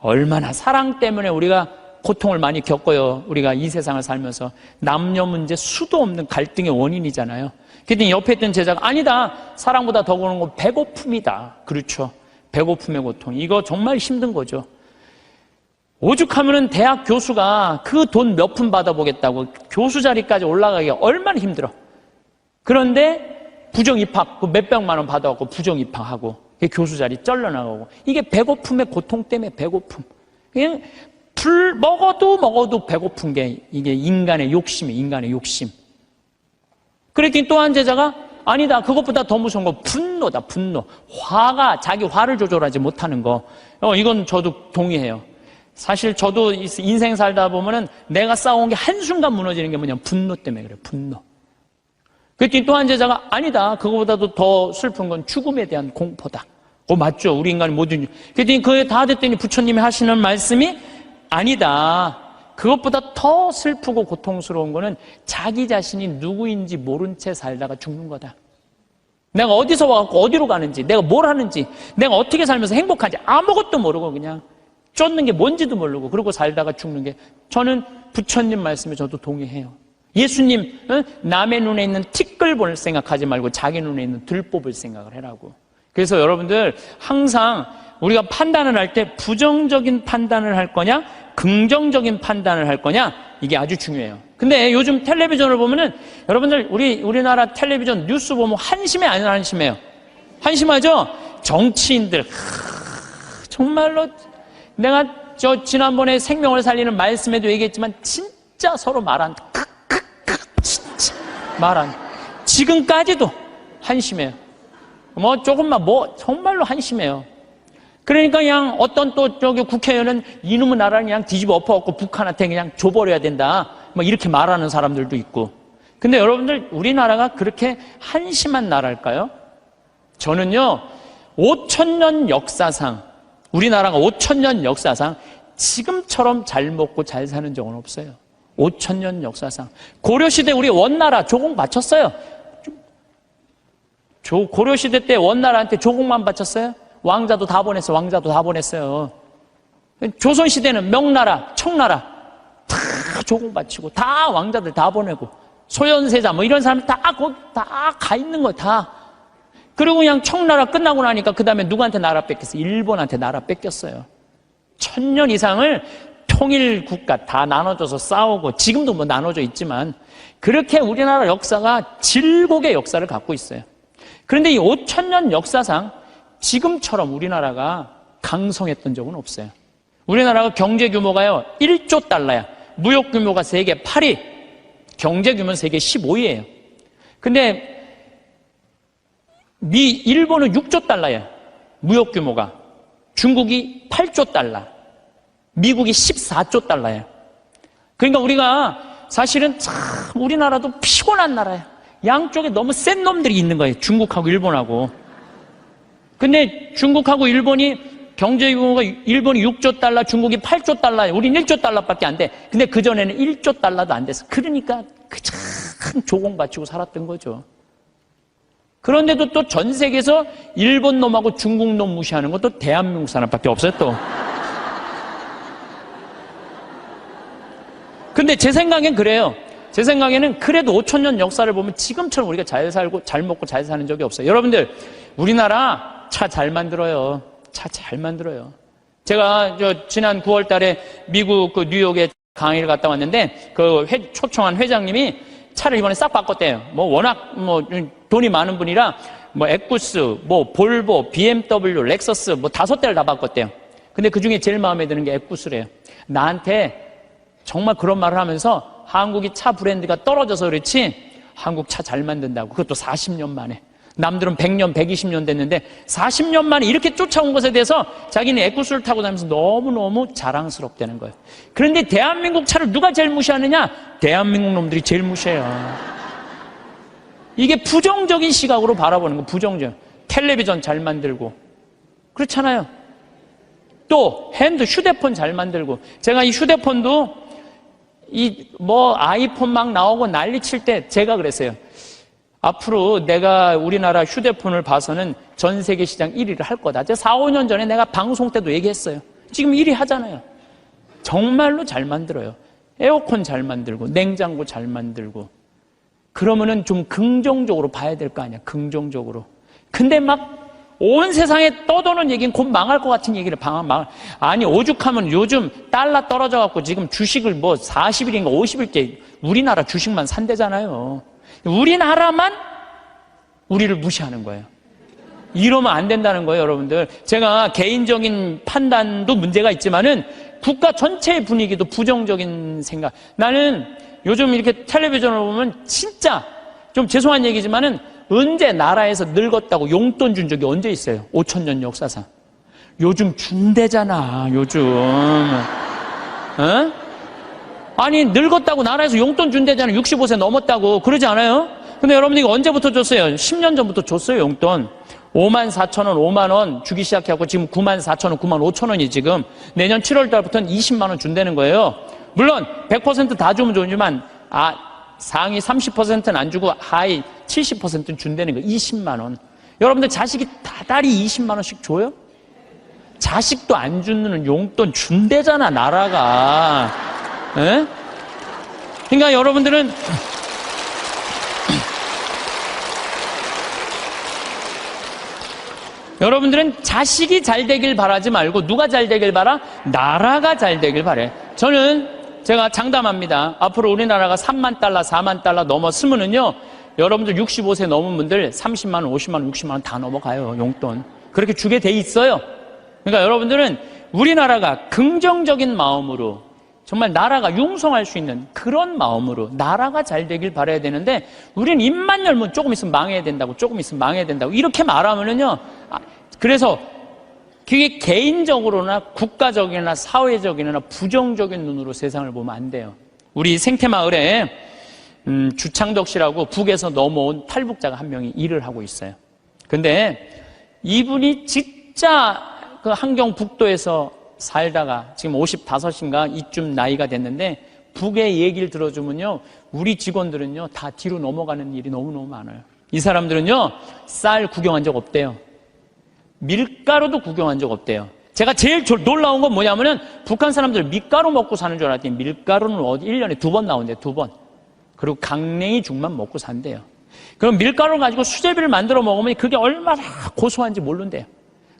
얼마나 사랑 때문에 우리가 고통을 많이 겪어요. 우리가 이 세상을 살면서. 남녀 문제 수도 없는 갈등의 원인이잖아요. 그랬더니 옆에 있던 제자가 아니다. 사랑보다 더 고는 건 배고픔이다. 그렇죠. 배고픔의 고통. 이거 정말 힘든 거죠. 오죽하면은 대학 교수가 그 돈 몇 푼 받아보겠다고 교수 자리까지 올라가기가 얼마나 힘들어. 그런데 부정 입학, 그 몇백만 원 받아갖고 부정 입학하고 교수 자리 쩔러나가고. 이게 배고픔의 고통 때문에 배고픔. 그냥 먹어도 배고픈 게 이게 인간의 욕심이에요. 인간의 욕심. 그랬더니 또 한 제자가 아니다. 그것보다 더 무서운 거 분노다. 분노. 화가 자기 화를 조절하지 못하는 거. 이건 저도 동의해요. 사실 저도 인생 살다 보면은 내가 싸운 게 한순간 무너지는 게 뭐냐면 분노 때문에 그래요. 분노. 그랬더니 또 한 제자가 아니다. 그거보다도 더 슬픈 건 죽음에 대한 공포다. 맞죠. 우리 인간이 모든. 그랬더니 그게 다 됐더니 부처님이 하시는 말씀이 아니다. 그것보다 더 슬프고 고통스러운 거는 자기 자신이 누구인지 모른 채 살다가 죽는 거다. 내가 어디서 와갖고 어디로 가는지, 내가 뭘 하는지, 내가 어떻게 살면서 행복한지 아무것도 모르고 그냥 쫓는 게 뭔지도 모르고 그러고 살다가 죽는 게, 저는 부처님 말씀에 저도 동의해요. 예수님, 남의 눈에 있는 티끌 볼 생각하지 말고 자기 눈에 있는 들뽑을 생각을 해라고. 그래서 여러분들 항상 우리가 판단을 할 때 부정적인 판단을 할 거냐, 긍정적인 판단을 할 거냐, 이게 아주 중요해요. 근데 요즘 텔레비전을 보면은 여러분들 우리나라 텔레비전 뉴스 보면 한심해 안 한심해요? 한심하죠? 정치인들 정말로 내가 지난번에 생명을 살리는 말씀에도 얘기했지만 진짜 서로 말한 진짜 말한 지금까지도 한심해요. 조금만 정말로 한심해요. 그러니까 그냥 어떤 또 국회의원은 이놈의 나라를 그냥 뒤집어 엎어갖고 북한한테 그냥 줘버려야 된다. 이렇게 말하는 사람들도 있고. 근데 여러분들 우리나라가 그렇게 한심한 나라일까요? 저는요, 5,000년 역사상, 우리나라가 5,000년 역사상 지금처럼 잘 먹고 잘 사는 적은 없어요. 5,000년 역사상. 고려시대 우리 원나라 조공 바쳤어요. 고려시대 때 원나라한테 조공만 바쳤어요? 왕자도 다 보냈어요. 왕자도 다 보냈어요. 조선시대는 명나라, 청나라 다 조공 바치고 다 왕자들 다 보내고 소현세자 이런 사람들 다 가 있는 거예요. 다. 그리고 그냥 청나라 끝나고 나니까 그 다음에 누구한테 나라 뺏겼어요? 일본한테 나라 뺏겼어요. 1,000년 이상을 통일 국가 다 나눠져서 싸우고, 지금도 나눠져 있지만 그렇게 우리나라 역사가 질곡의 역사를 갖고 있어요. 그런데 이 5,000년 역사상 지금처럼 우리나라가 강성했던 적은 없어요. 우리나라가 경제 규모가요 1조 달러야. 무역 규모가 세계 8위, 경제 규모는 세계 15위예요. 근데 일본은 6조 달러야. 무역 규모가. 중국이 8조 달러, 미국이 14조 달러야. 그러니까 우리가 사실은 참 우리나라도 피곤한 나라야. 양쪽에 너무 센 놈들이 있는 거예요. 중국하고 일본하고. 근데 중국하고 일본이 경제 규모가 일본이 6조 달러, 중국이 8조 달러예요. 우린 1조 달러밖에 안 돼. 근데 그전에는 1조 달러도 안 됐어. 그러니까 참 조공 바치고 살았던 거죠. 그런데도 또 전 세계에서 일본 놈하고 중국 놈 무시하는 것도 대한민국 사람밖에 없어요, 또. 근데 제 생각엔 그래요. 제 생각에는 그래도 5,000년 역사를 보면 지금처럼 우리가 잘 살고 잘 먹고 잘 사는 적이 없어요. 여러분들, 우리나라 차 잘 만들어요. 차 잘 만들어요. 제가 지난 9월 달에 미국 뉴욕에 강의를 갔다 왔는데 초청한 회장님이 차를 이번에 싹 바꿨대요. 뭐 워낙 뭐 돈이 많은 분이라 뭐 에쿠스, 뭐 볼보, BMW, 렉서스 뭐 5대를 다 바꿨대요. 근데 그 중에 제일 마음에 드는 게 에쿠스래요. 나한테 정말 그런 말을 하면서 한국이 차 브랜드가 떨어져서 그렇지 한국 차 잘 만든다고. 그것도 40년 만에. 남들은 100년, 120년 됐는데 40년 만에 이렇게 쫓아온 것에 대해서 자기는 에쿠스를 타고 다니면서 너무너무 자랑스럽다는 거예요. 그런데 대한민국 차를 누가 제일 무시하느냐? 대한민국 놈들이 제일 무시해요. 이게 부정적인 시각으로 바라보는 거, 부정적. 텔레비전 잘 만들고. 그렇잖아요. 또 휴대폰 잘 만들고. 제가 이 휴대폰도 아이폰 막 나오고 난리 칠 때 제가 그랬어요. 앞으로 내가 우리나라 휴대폰을 봐서는 전 세계 시장 1위를 할 거다. 제가 4, 5년 전에 내가 방송 때도 얘기했어요. 지금 1위 하잖아요. 정말로 잘 만들어요. 에어컨 잘 만들고, 냉장고 잘 만들고. 그러면은 좀 긍정적으로 봐야 될 거 아니야. 긍정적으로. 근데 막 온 세상에 떠도는 얘기는 곧 망할 것 같은 얘기를 아니 오죽하면 요즘 달러 떨어져갖고 지금 주식을 40일인가 50일째 우리나라 주식만 산대잖아요. 우리나라만 우리를 무시하는 거예요. 이러면 안 된다는 거예요, 여러분들. 제가 개인적인 판단도 문제가 있지만은 국가 전체의 분위기도 부정적인 생각. 나는 요즘 이렇게 텔레비전을 보면 진짜 좀 죄송한 얘기지만은 언제 나라에서 늙었다고 용돈 준 적이 언제 있어요? 5,000년 역사상. 요즘 준대잖아, 요즘. 어? 아니, 늙었다고 나라에서 용돈 준대잖아. 65세 넘었다고. 그러지 않아요? 근데 여러분들 이거 언제부터 줬어요? 10년 전부터 줬어요, 용돈. 54,000원, 5만원 주기 시작해갖고 지금 94,000원, 95,000원이 지금 내년 7월 달부터는 20만원 준다는 거예요. 물론 100% 다 주면 좋지만 상위 30%는 안 주고 하위 70%는 준다는 거예요. 20만원. 여러분들 자식이 다달이 20만원씩 줘요? 자식도 안 주는 용돈 준대잖아, 나라가. 에? 그러니까 여러분들은 자식이 잘 되길 바라지 말고 누가 잘 되길 바라? 나라가 잘 되길 바래. 제가 장담합니다. 앞으로 우리나라가 3만 달러, 4만 달러 넘었으면은요, 여러분들 65세 넘은 분들 30만 원, 50만 원, 60만 원 다 넘어가요, 용돈. 그렇게 주게 돼 있어요. 그러니까 여러분들은 우리나라가 긍정적인 마음으로 정말 나라가 융성할 수 있는 그런 마음으로 나라가 잘 되길 바라야 되는데 우리는 입만 열면 조금 있으면 망해야 된다고, 조금 있으면 망해야 된다고 이렇게 말하면은요, 그래서 그게 개인적으로나 국가적이나 사회적이나 부정적인 눈으로 세상을 보면 안 돼요. 우리 생태마을에 주창덕 씨라고 북에서 넘어온 탈북자가 한 명이 일을 하고 있어요. 근데 이분이 진짜 그 함경북도에서 살다가 지금 55인가 이쯤 나이가 됐는데 북의 얘기를 들어주면요, 우리 직원들은요 다 뒤로 넘어가는 일이 너무너무 많아요. 이 사람들은요 쌀 구경한 적 없대요. 밀가루도 구경한 적 없대요. 제가 제일 놀라운 건 뭐냐면은 북한 사람들 밀가루 먹고 사는 줄 알았더니 밀가루는 1년에 2번 나온대요. 2번. 그리고 강냉이 죽만 먹고 산대요. 그럼 밀가루를 가지고 수제비를 만들어 먹으면 그게 얼마나 고소한지 모른대요.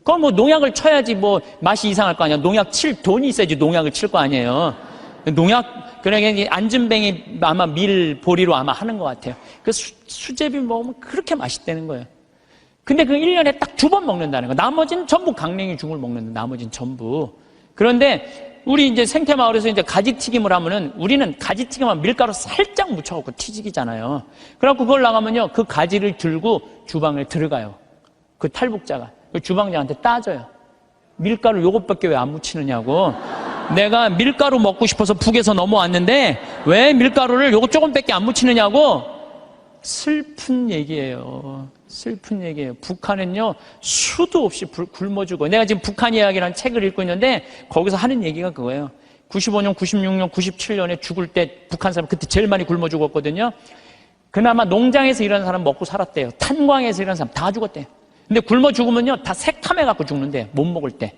그건 농약을 쳐야지 맛이 이상할 거 아니야. 농약 칠 돈이 있어야지 농약을 칠 거 아니에요. 그러니까 안전뱅이 아마 밀보리로 아마 하는 것 같아요. 그 수제비 먹으면 그렇게 맛있다는 거예요. 근데 그 1년에 딱 2번 먹는다는 거. 나머지는 전부 강냉이 죽을 먹는다. 나머지는 전부. 그런데 우리 이제 생태마을에서 이제 가지튀김을 하면은 우리는 가지튀김만 밀가루 살짝 묻혀갖고 튀기잖아요. 그래갖고 그걸 나가면요, 그 가지를 들고 주방에 들어가요. 그 탈북자가. 그 주방장한테 따져요. 밀가루 요것밖에 왜 안 묻히느냐고. 내가 밀가루 먹고 싶어서 북에서 넘어왔는데 왜 밀가루를 요것 조금밖에 안 묻히느냐고. 슬픈 얘기예요. 슬픈 얘기예요. 북한은요 수도 없이 굶어주고, 내가 지금 북한 이야기라는 책을 읽고 있는데 거기서 하는 얘기가 그거예요. 95년, 96년, 97년에 죽을 때 북한 사람 그때 제일 많이 굶어 죽었거든요. 그나마 농장에서 일하는 사람 먹고 살았대요. 탄광에서 일하는 사람 다 죽었대요. 근데 굶어 죽으면요 다 새카매 갖고 죽는데, 못 먹을 때.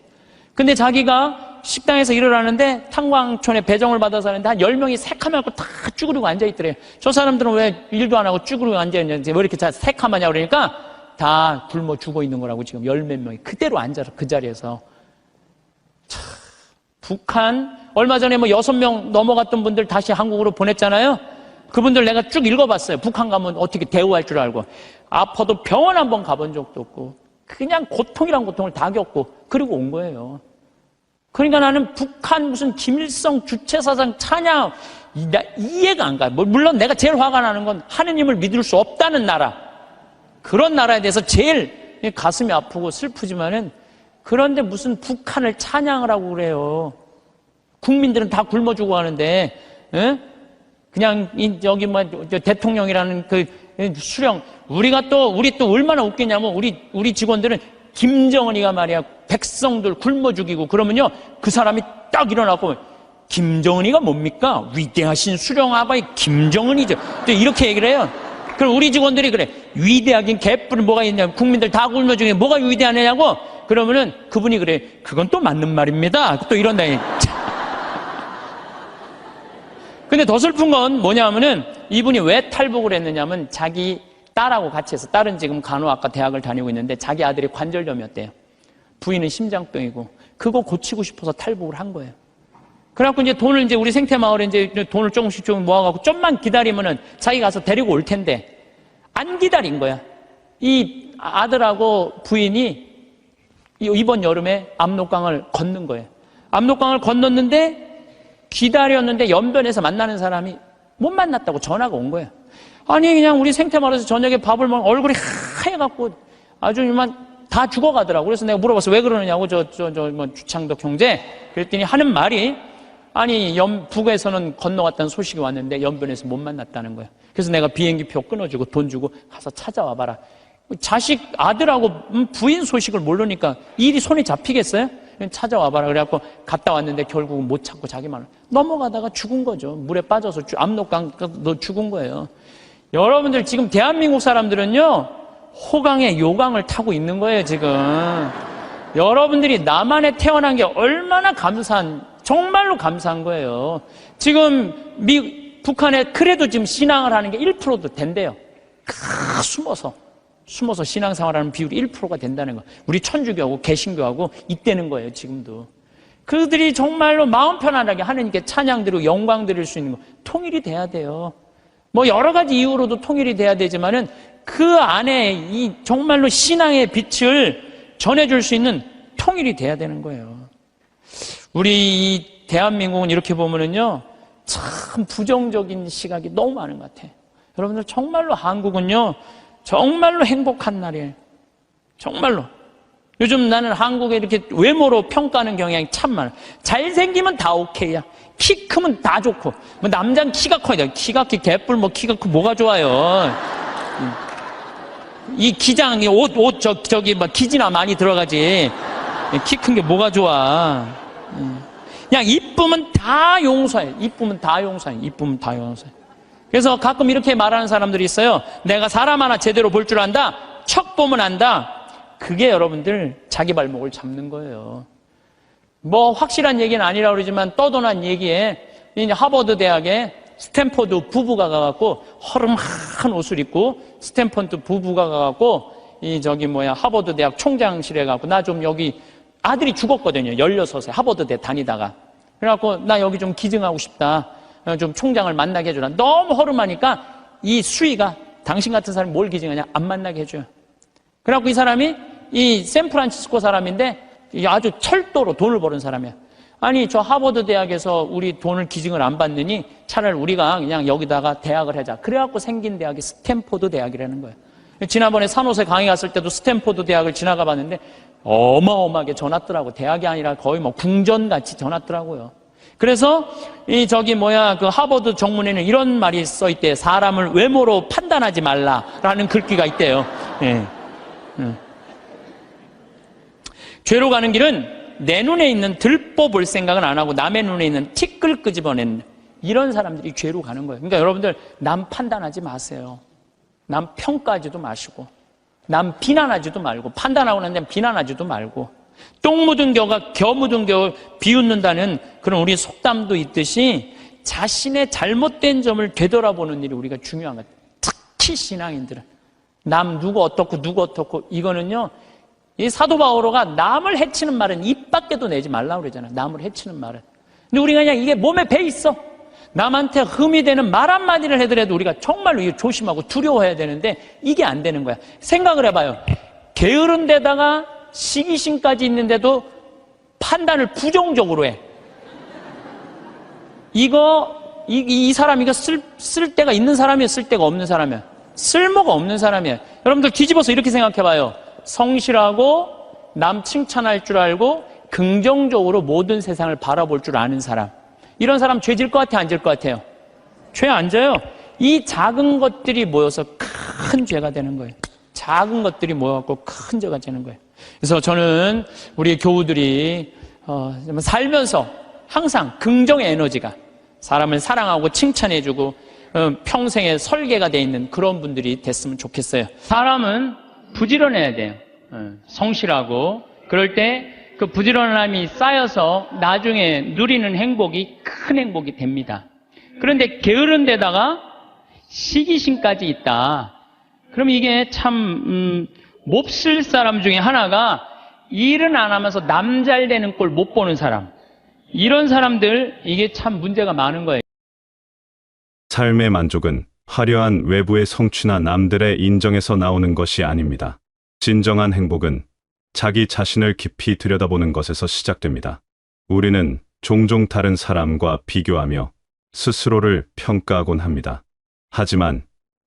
근데 자기가 식당에서 일을 하는데 탄광촌에 배정을 받아서 하는데 한 10명이 새카매 갖고 다 쭈그리고 앉아있더래요. 저 사람들은 왜 일도 안 하고 쭈그리고 앉아있는지, 왜 이렇게 새카마냐 그러니까 다 굶어 죽어 있는 거라고. 지금 10몇 명이 그대로 앉아서 그 자리에서. 참, 북한 얼마 전에 6명 넘어갔던 분들 다시 한국으로 보냈잖아요. 그분들 내가 쭉 읽어봤어요. 북한 가면 어떻게 대우할 줄 알고. 아파도 병원 한번 가본 적도 없고 그냥 고통이란 고통을 다 겪고 그리고 온 거예요. 그러니까 나는 북한 무슨 김일성 주체사상 찬양 이해가 안 가요. 물론 내가 제일 화가 나는 건 하느님을 믿을 수 없다는 나라, 그런 나라에 대해서 제일 가슴이 아프고 슬프지만은, 그런데 무슨 북한을 찬양을 하고 그래요. 국민들은 다 굶어 죽어가는데 그냥 여기 뭐 대통령이라는 그 수령, 우리 또 얼마나 웃기냐면 우리 직원들은 김정은이가 말이야 백성들 굶어 죽이고 그러면요 그 사람이 딱 일어나고 김정은이가 뭡니까? 위대하신 수령아바이 김정은이죠. 또 이렇게 얘기를 해요. 그럼 우리 직원들이 그래, 위대하긴 개뿔은 뭐가 있냐, 국민들 다 굶어 죽이고 뭐가 위대하냐고. 그러면은 그분이 그래, 그건 또 맞는 말입니다. 또 이런다. 근데 더 슬픈 건 뭐냐면은 이분이 왜 탈북을 했느냐면 자기 딸하고 같이 해서, 딸은 지금 간호학과 대학을 다니고 있는데 자기 아들이 관절염이었대요. 부인은 심장병이고 그거 고치고 싶어서 탈북을 한 거예요. 그래갖고 이제 돈을 이제 우리 생태마을에 이제 돈을 조금씩 모아갖고 좀만 기다리면은 자기 가서 데리고 올 텐데 안 기다린 거야. 이 아들하고 부인이 이번 여름에 압록강을 건넌 거예요. 압록강을 건넜는데 기다렸는데 연변에서 만나는 사람이 못 만났다고 전화가 온 거예요. 아니 그냥 우리 생태마을에서 저녁에 밥을 먹으면 얼굴이 하얘갖고 아주 이만 다 죽어가더라고. 그래서 내가 물어봤어. 왜 그러느냐고. 뭐 주창덕 형제. 그랬더니 하는 말이, 아니 북에서는 건너갔다는 소식이 왔는데 연변에서 못 만났다는 거야. 그래서 내가 비행기표 끊어주고 돈 주고 가서 찾아와 봐라. 자식 아들하고 부인 소식을 모르니까 일이 손에 잡히겠어요? 찾아와 봐라. 그래갖고 갔다 왔는데 결국은 못 찾고 자기만 넘어가다가 죽은 거죠. 물에 빠져서 압록강 너 죽은 거예요. 여러분들 지금 대한민국 사람들은요 호강에 요강을 타고 있는 거예요. 지금 여러분들이 남한에 태어난 게 얼마나 정말로 감사한 거예요. 지금 북한에 그래도 지금 신앙을 하는 게 1%도 된대요. 숨어서 신앙생활하는 비율이 1%가 된다는 거. 우리 천주교하고 개신교하고 있다는 거예요. 지금도 그들이 정말로 마음 편안하게 하느님께 찬양 드리고 영광 드릴 수 있는 거, 통일이 돼야 돼요. 뭐 여러 가지 이유로도 통일이 돼야 되지만은 그 안에 이 정말로 신앙의 빛을 전해줄 수 있는 통일이 돼야 되는 거예요. 우리 이 대한민국은 이렇게 보면은요 참 부정적인 시각이 너무 많은 것 같아요. 여러분들 정말로 한국은요 정말로 행복한 나라예요. 정말로. 요즘 나는 한국에 이렇게 외모로 평가하는 경향이 참 많아. 잘생기면 다 오케이야. 키 크면 다 좋고, 뭐 남자는 키가 커야 돼. 키가 키 개뿔 뭐 키가 크 뭐가 좋아요. 이 기장이 저기 뭐 기지나 많이 들어가지. 키 큰 게 뭐가 좋아. 그냥 이쁘면 다 용서해. 이쁘면 다 용서해. 이쁘면 다 용서해. 그래서 가끔 이렇게 말하는 사람들이 있어요. 내가 사람 하나 제대로 볼 줄 안다. 척 보면 안다. 그게 여러분들 자기 발목을 잡는 거예요. 뭐 확실한 얘기는 아니라고 그러지만 떠도난 얘기에 이제 하버드 대학에 스탠포드 부부가 가갖고 허름한 옷을 입고 스탠포드 부부가 가갖고 하버드 대학 총장실에 가고 나 좀 여기 아들이 죽었거든요. 16세 하버드대 다니다가. 그래갖고 나 여기 좀 기증하고 싶다. 좀 총장을 만나게 해주라. 너무 허름하니까 이 수위가 당신 같은 사람이 뭘 기증하냐? 안 만나게 해줘요. 그래갖고 이 사람이 이 샌프란시스코 사람인데 아주 철도로 돈을 버는 사람이야. 아니 저 하버드 대학에서 우리 돈을 기증을 안 받느니 차라리 우리가 그냥 여기다가 대학을 하자. 그래갖고 생긴 대학이 스탠포드 대학이라는 거예요. 지난번에 산호세 강의 갔을 때도 스탠포드 대학을 지나가 봤는데 어마어마하게 전왔더라고. 대학이 아니라 거의 뭐 궁전같이 전왔더라고요. 그래서 그 하버드 정문에는 이런 말이 써 있대요. 사람을 외모로 판단하지 말라라는 글귀가 있대요. 예. 죄로 가는 길은 내 눈에 있는 들보 볼 생각은 안 하고 남의 눈에 있는 티끌 끄집어내는 이런 사람들이 죄로 가는 거예요. 그러니까 여러분들 남 판단하지 마세요. 남 평가하지도 마시고 남 비난하지도 말고, 판단하고 난 다음에 비난하지도 말고, 똥 묻은 겨 묻은 겨 비웃는다는 그런 우리 속담도 있듯이 자신의 잘못된 점을 되돌아보는 일이 우리가 중요한 것 같아요. 특히 신앙인들은 남 누구 어떻고 이거는요, 이 사도 바오로가 남을 해치는 말은 입 밖에도 내지 말라고 그러잖아요. 남을 해치는 말은. 근데 우리가 그냥 이게 몸에 배 있어. 남한테 흠이 되는 말 한마디를 해더라도 우리가 정말로 이거 조심하고 두려워해야 되는데 이게 안 되는 거야. 생각을 해봐요. 게으른 데다가 시기심까지 있는데도 판단을 부정적으로 해. 이 사람 이거 쓸 데가 있는 사람이야, 쓸 데가 없는 사람이야? 쓸모가 없는 사람이야. 여러분들 뒤집어서 이렇게 생각해봐요. 성실하고 남 칭찬할 줄 알고 긍정적으로 모든 세상을 바라볼 줄 아는 사람. 이런 사람 죄 질 것 같아요, 안 질 것 같아요? 죄 안 져요. 이 작은 것들이 모여서 큰 죄가 되는 거예요. 작은 것들이 모여갖고 큰 죄가 되는 거예요. 그래서 저는 우리 교우들이 살면서 항상 긍정의 에너지가 사람을 사랑하고 칭찬해주고 평생의 설계가 돼 있는 그런 분들이 됐으면 좋겠어요. 사람은 부지런해야 돼요. 성실하고 그럴 때 그 부지런함이 쌓여서 나중에 누리는 행복이 큰 행복이 됩니다. 그런데 게으른 데다가 시기심까지 있다. 그럼 이게 참 몹쓸 사람 중에 하나가 일은 안 하면서 남 잘 되는 꼴 못 보는 사람. 이런 사람들 이게 참 문제가 많은 거예요. 삶의 만족은 화려한 외부의 성취나 남들의 인정에서 나오는 것이 아닙니다. 진정한 행복은 자기 자신을 깊이 들여다보는 것에서 시작됩니다. 우리는 종종 다른 사람과 비교하며 스스로를 평가하곤 합니다. 하지만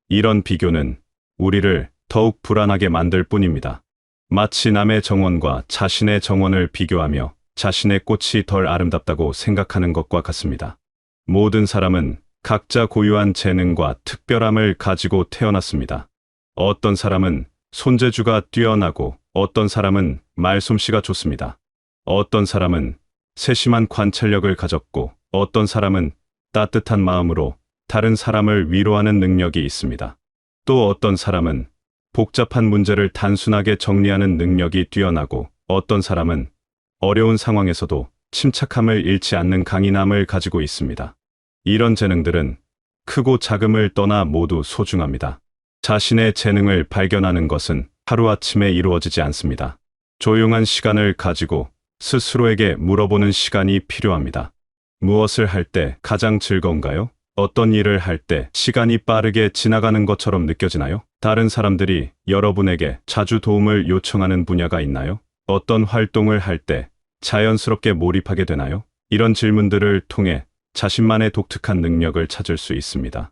이런 비교는 우리를 더욱 불안하게 만들 뿐입니다. 마치 남의 정원과 자신의 정원을 비교하며 자신의 꽃이 덜 아름답다고 생각하는 것과 같습니다. 모든 사람은 각자 고유한 재능과 특별함을 가지고 태어났습니다. 어떤 사람은 손재주가 뛰어나고 어떤 사람은 말솜씨가 좋습니다. 어떤 사람은 세심한 관찰력을 가졌고 어떤 사람은 따뜻한 마음으로 다른 사람을 위로하는 능력이 있습니다. 또 어떤 사람은 복잡한 문제를 단순하게 정리하는 능력이 뛰어나고 어떤 사람은 어려운 상황에서도 침착함을 잃지 않는 강인함을 가지고 있습니다. 이런 재능들은 크고 작음을 떠나 모두 소중합니다. 자신의 재능을 발견하는 것은 하루아침에 이루어지지 않습니다. 조용한 시간을 가지고 스스로에게 물어보는 시간이 필요합니다. 무엇을 할 때 가장 즐거운가요? 어떤 일을 할 때 시간이 빠르게 지나가는 것처럼 느껴지나요? 다른 사람들이 여러분에게 자주 도움을 요청하는 분야가 있나요? 어떤 활동을 할 때 자연스럽게 몰입하게 되나요? 이런 질문들을 통해 자신만의 독특한 능력을 찾을 수 있습니다.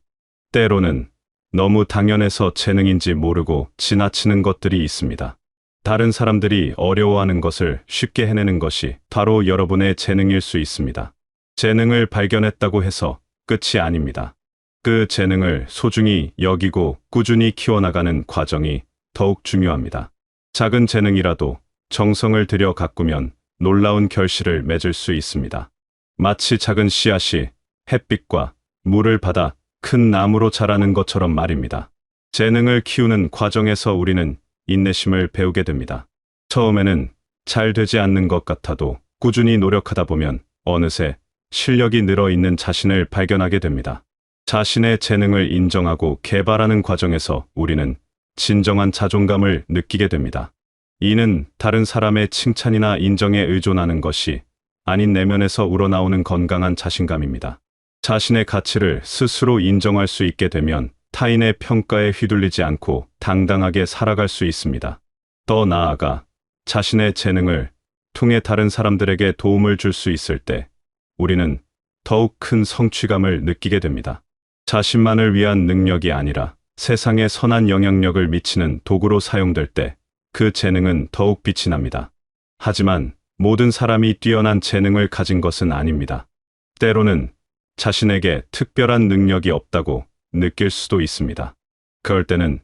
때로는 너무 당연해서 재능인지 모르고 지나치는 것들이 있습니다. 다른 사람들이 어려워하는 것을 쉽게 해내는 것이 바로 여러분의 재능일 수 있습니다. 재능을 발견했다고 해서 끝이 아닙니다. 그 재능을 소중히 여기고 꾸준히 키워나가는 과정이 더욱 중요합니다. 작은 재능이라도 정성을 들여 가꾸면 놀라운 결실을 맺을 수 있습니다. 마치 작은 씨앗이 햇빛과 물을 받아 큰 나무로 자라는 것처럼 말입니다. 재능을 키우는 과정에서 우리는 인내심을 배우게 됩니다. 처음에는 잘 되지 않는 것 같아도 꾸준히 노력하다 보면 어느새 실력이 늘어있는 자신을 발견하게 됩니다. 자신의 재능을 인정하고 개발하는 과정에서 우리는 진정한 자존감을 느끼게 됩니다. 이는 다른 사람의 칭찬이나 인정에 의존하는 것이 아닌 내면에서 우러나오는 건강한 자신감입니다. 자신의 가치를 스스로 인정할 수 있게 되면 타인의 평가에 휘둘리지 않고 당당하게 살아갈 수 있습니다. 더 나아가 자신의 재능을 통해 다른 사람들에게 도움을 줄 수 있을 때 우리는 더욱 큰 성취감을 느끼게 됩니다. 자신만을 위한 능력이 아니라 세상에 선한 영향력을 미치는 도구로 사용될 때 그 재능은 더욱 빛이 납니다. 하지만 모든 사람이 뛰어난 재능을 가진 것은 아닙니다. 때로는 자신에게 특별한 능력이 없다고 느낄 수도 있습니다. 그럴 때는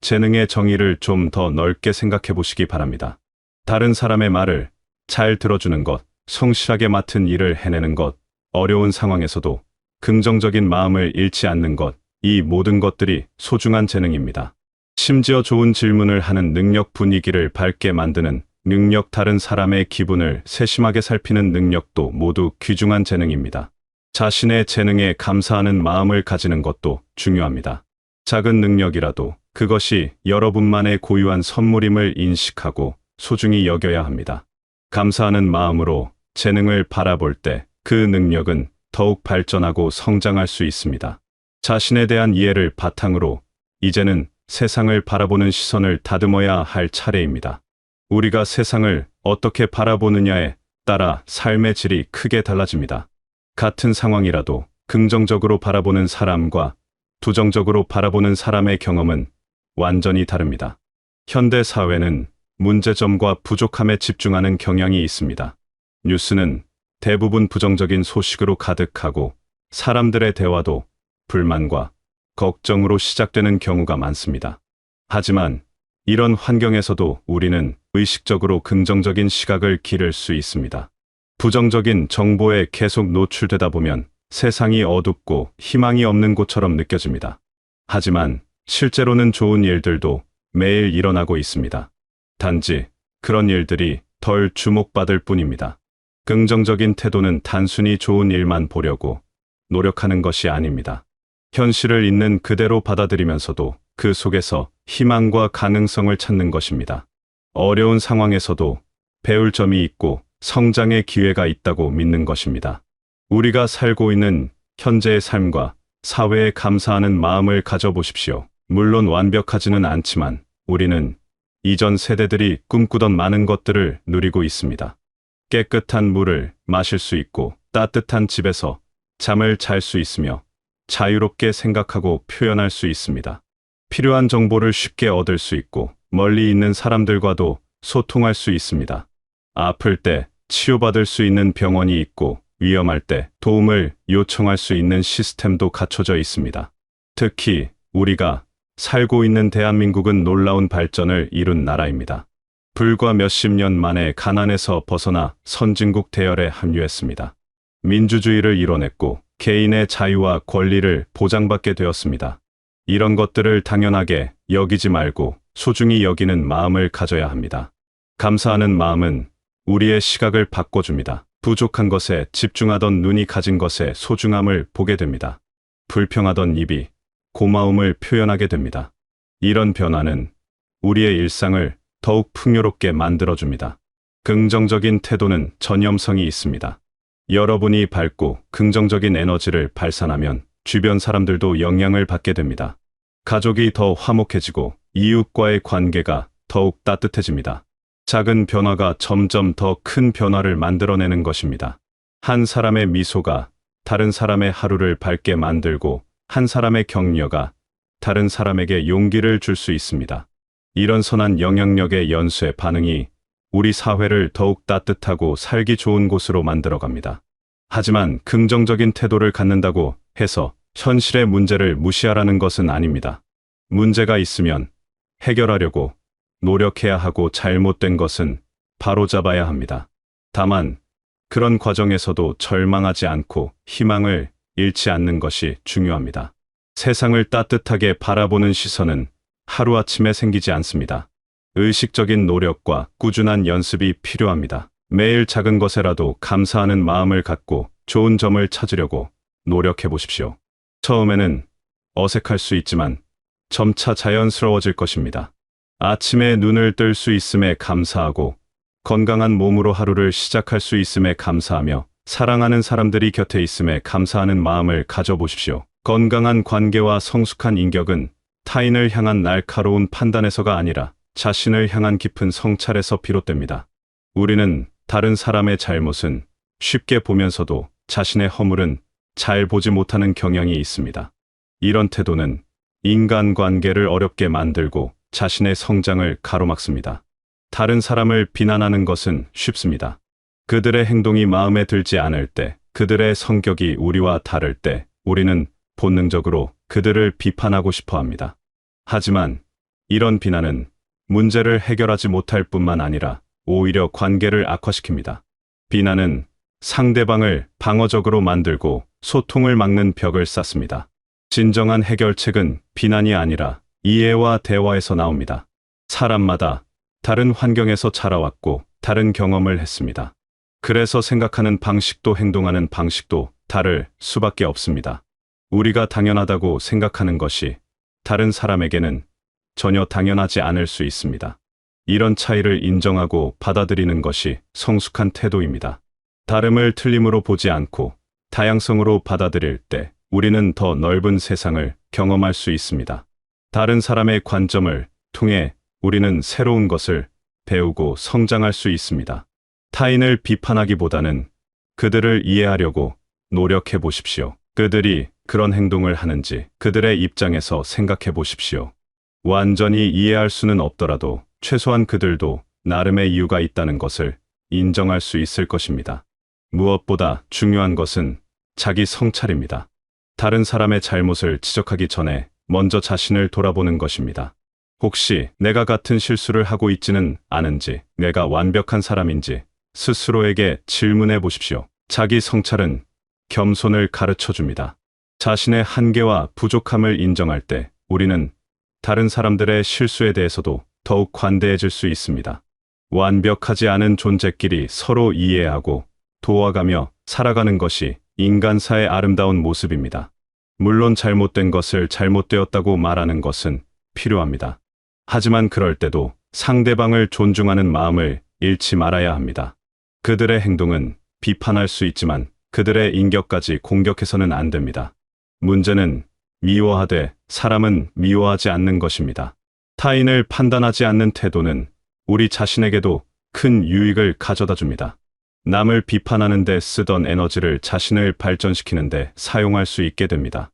재능의 정의를 좀 더 넓게 생각해 보시기 바랍니다. 다른 사람의 말을 잘 들어주는 것, 성실하게 맡은 일을 해내는 것, 어려운 상황에서도 긍정적인 마음을 잃지 않는 것, 이 모든 것들이 소중한 재능입니다. 심지어 좋은 질문을 하는 능력, 분위기를 밝게 만드는 능력, 다른 사람의 기분을 세심하게 살피는 능력도 모두 귀중한 재능입니다. 자신의 재능에 감사하는 마음을 가지는 것도 중요합니다. 작은 능력이라도 그것이 여러분만의 고유한 선물임을 인식하고 소중히 여겨야 합니다. 감사하는 마음으로 재능을 바라볼 때 그 능력은 더욱 발전하고 성장할 수 있습니다. 자신에 대한 이해를 바탕으로 이제는 세상을 바라보는 시선을 다듬어야 할 차례입니다. 우리가 세상을 어떻게 바라보느냐에 따라 삶의 질이 크게 달라집니다. 같은 상황이라도 긍정적으로 바라보는 사람과 부정적으로 바라보는 사람의 경험은 완전히 다릅니다. 현대 사회는 문제점과 부족함에 집중하는 경향이 있습니다. 뉴스는 대부분 부정적인 소식으로 가득하고 사람들의 대화도 불만과 걱정으로 시작되는 경우가 많습니다. 하지만 이런 환경에서도 우리는 의식적으로 긍정적인 시각을 기를 수 있습니다. 부정적인 정보에 계속 노출되다 보면 세상이 어둡고 희망이 없는 곳처럼 느껴집니다. 하지만 실제로는 좋은 일들도 매일 일어나고 있습니다. 단지 그런 일들이 덜 주목받을 뿐입니다. 긍정적인 태도는 단순히 좋은 일만 보려고 노력하는 것이 아닙니다. 현실을 있는 그대로 받아들이면서도 그 속에서 희망과 가능성을 찾는 것입니다. 어려운 상황에서도 배울 점이 있고 성장의 기회가 있다고 믿는 것입니다. 우리가 살고 있는 현재의 삶과 사회에 감사하는 마음을 가져보십시오. 물론 완벽하지는 않지만 우리는 이전 세대들이 꿈꾸던 많은 것들을 누리고 있습니다. 깨끗한 물을 마실 수 있고 따뜻한 집에서 잠을 잘 수 있으며 자유롭게 생각하고 표현할 수 있습니다. 필요한 정보를 쉽게 얻을 수 있고 멀리 있는 사람들과도 소통할 수 있습니다. 아플 때 치료받을 수 있는 병원이 있고 위험할 때 도움을 요청할 수 있는 시스템도 갖춰져 있습니다. 특히 우리가 살고 있는 대한민국은 놀라운 발전을 이룬 나라입니다. 불과 몇십 년 만에 가난에서 벗어나 선진국 대열에 합류했습니다. 민주주의를 이뤄냈고 개인의 자유와 권리를 보장받게 되었습니다. 이런 것들을 당연하게 여기지 말고 소중히 여기는 마음을 가져야 합니다. 감사하는 마음은 우리의 시각을 바꿔줍니다. 부족한 것에 집중하던 눈이 가진 것의 소중함을 보게 됩니다. 불평하던 입이 고마움을 표현하게 됩니다. 이런 변화는 우리의 일상을 더욱 풍요롭게 만들어줍니다. 긍정적인 태도는 전염성이 있습니다. 여러분이 밝고 긍정적인 에너지를 발산하면 주변 사람들도 영향을 받게 됩니다. 가족이 더 화목해지고 이웃과의 관계가 더욱 따뜻해집니다. 작은 변화가 점점 더 큰 변화를 만들어내는 것입니다. 한 사람의 미소가 다른 사람의 하루를 밝게 만들고 한 사람의 격려가 다른 사람에게 용기를 줄 수 있습니다. 이런 선한 영향력의 연쇄 반응이 우리 사회를 더욱 따뜻하고 살기 좋은 곳으로 만들어갑니다. 하지만 긍정적인 태도를 갖는다고 해서 현실의 문제를 무시하라는 것은 아닙니다. 문제가 있으면 해결하려고 노력해야 하고 잘못된 것은 바로잡아야 합니다. 다만 그런 과정에서도 절망하지 않고 희망을 잃지 않는 것이 중요합니다. 세상을 따뜻하게 바라보는 시선은 하루아침에 생기지 않습니다. 의식적인 노력과 꾸준한 연습이 필요합니다. 매일 작은 것에라도 감사하는 마음을 갖고 좋은 점을 찾으려고 노력해 보십시오. 처음에는 어색할 수 있지만 점차 자연스러워질 것입니다. 아침에 눈을 뜰 수 있음에 감사하고 건강한 몸으로 하루를 시작할 수 있음에 감사하며 사랑하는 사람들이 곁에 있음에 감사하는 마음을 가져보십시오. 건강한 관계와 성숙한 인격은 타인을 향한 날카로운 판단에서가 아니라 자신을 향한 깊은 성찰에서 비롯됩니다. 우리는 다른 사람의 잘못은 쉽게 보면서도 자신의 허물은 잘 보지 못하는 경향이 있습니다. 이런 태도는 인간관계를 어렵게 만들고 자신의 성장을 가로막습니다. 다른 사람을 비난하는 것은 쉽습니다. 그들의 행동이 마음에 들지 않을 때, 그들의 성격이 우리와 다를 때 우리는 본능적으로 그들을 비판하고 싶어 합니다. 하지만 이런 비난은 문제를 해결하지 못할 뿐만 아니라 오히려 관계를 악화시킵니다. 비난은 상대방을 방어적으로 만들고 소통을 막는 벽을 쌓습니다. 진정한 해결책은 비난이 아니라 이해와 대화에서 나옵니다. 사람마다 다른 환경에서 자라왔고 다른 경험을 했습니다. 그래서 생각하는 방식도 행동하는 방식도 다를 수밖에 없습니다. 우리가 당연하다고 생각하는 것이 다른 사람에게는 전혀 당연하지 않을 수 있습니다. 이런 차이를 인정하고 받아들이는 것이 성숙한 태도입니다. 다름을 틀림으로 보지 않고 다양성으로 받아들일 때 우리는 더 넓은 세상을 경험할 수 있습니다. 다른 사람의 관점을 통해 우리는 새로운 것을 배우고 성장할 수 있습니다. 타인을 비판하기보다는 그들을 이해하려고 노력해 보십시오. 그들이 그런 행동을 하는지 그들의 입장에서 생각해 보십시오. 완전히 이해할 수는 없더라도 최소한 그들도 나름의 이유가 있다는 것을 인정할 수 있을 것입니다. 무엇보다 중요한 것은 자기 성찰입니다. 다른 사람의 잘못을 지적하기 전에 먼저 자신을 돌아보는 것입니다. 혹시 내가 같은 실수를 하고 있지는 않은지, 내가 완벽한 사람인지 스스로에게 질문해 보십시오. 자기 성찰은 겸손을 가르쳐 줍니다. 자신의 한계와 부족함을 인정할 때 우리는 다른 사람들의 실수에 대해서도 더욱 관대해질 수 있습니다. 완벽하지 않은 존재끼리 서로 이해하고 도와가며 살아가는 것이 인간사의 아름다운 모습입니다. 물론 잘못된 것을 잘못되었다고 말하는 것은 필요합니다. 하지만 그럴 때도 상대방을 존중하는 마음을 잃지 말아야 합니다. 그들의 행동은 비판할 수 있지만 그들의 인격까지 공격해서는 안 됩니다. 문제는 미워하되 사람은 미워하지 않는 것입니다. 타인을 판단하지 않는 태도는 우리 자신에게도 큰 유익을 가져다 줍니다. 남을 비판하는 데 쓰던 에너지를 자신을 발전시키는 데 사용할 수 있게 됩니다.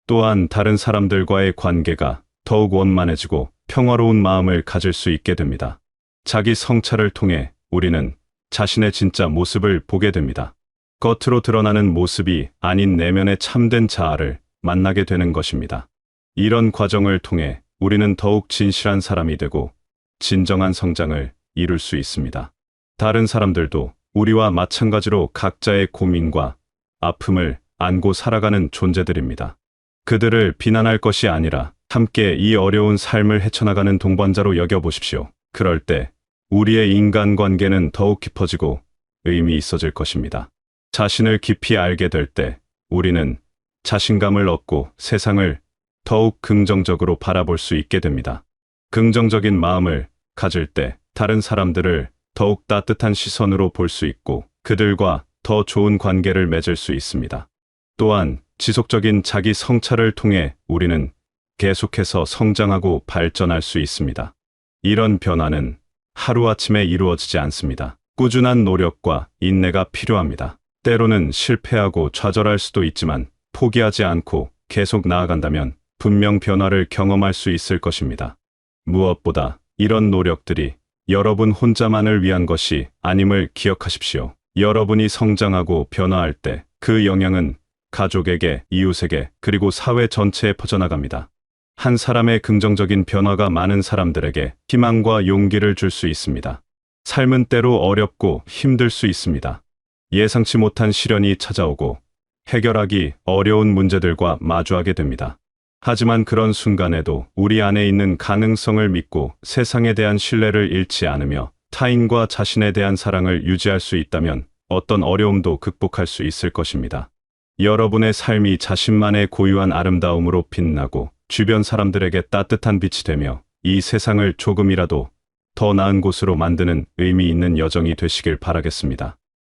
또한 다른 사람들과의 관계가 더욱 원만해지고 평화로운 마음을 가질 수 있게 됩니다. 자기 성찰을 통해 우리는 자신의 진짜 모습을 보게 됩니다. 겉으로 드러나는 모습이 아닌 내면의 참된 자아를 만나게 되는 것입니다. 이런 과정을 통해 우리는 더욱 진실한 사람이 되고 진정한 성장을 이룰 수 있습니다. 다른 사람들도 우리와 마찬가지로 각자의 고민과 아픔을 안고 살아가는 존재들입니다. 그들을 비난할 것이 아니라 함께 이 어려운 삶을 헤쳐나가는 동반자로 여겨보십시오. 그럴 때 우리의 인간관계는 더욱 깊어지고 의미 있어질 것입니다. 자신을 깊이 알게 될 때 우리는 자신감을 얻고 세상을 더욱 긍정적으로 바라볼 수 있게 됩니다. 긍정적인 마음을 가질 때 다른 사람들을 더욱 따뜻한 시선으로 볼 수 있고 그들과 더 좋은 관계를 맺을 수 있습니다. 또한 지속적인 자기 성찰을 통해 우리는 계속해서 성장하고 발전할 수 있습니다. 이런 변화는 하루아침에 이루어지지 않습니다. 꾸준한 노력과 인내가 필요합니다. 때로는 실패하고 좌절할 수도 있지만 포기하지 않고 계속 나아간다면 분명 변화를 경험할 수 있을 것입니다. 무엇보다 이런 노력들이 여러분 혼자만을 위한 것이 아님을 기억하십시오. 여러분이 성장하고 변화할 때 그 영향은 가족에게, 이웃에게, 그리고 사회 전체에 퍼져나갑니다. 한 사람의 긍정적인 변화가 많은 사람들에게 희망과 용기를 줄 수 있습니다. 삶은 때로 어렵고 힘들 수 있습니다. 예상치 못한 시련이 찾아오고 해결하기 어려운 문제들과 마주하게 됩니다. 하지만 그런 순간에도 우리 안에 있는 가능성을 믿고 세상에 대한 신뢰를 잃지 않으며 타인과 자신에 대한 사랑을 유지할 수 있다면 어떤 어려움도 극복할 수 있을 것입니다. 여러분의 삶이 자신만의 고유한 아름다움으로 빛나고 주변 사람들에게 따뜻한 빛이 되며 이 세상을 조금이라도 더 나은 곳으로 만드는 의미 있는 여정이 되시길 바라겠습니다.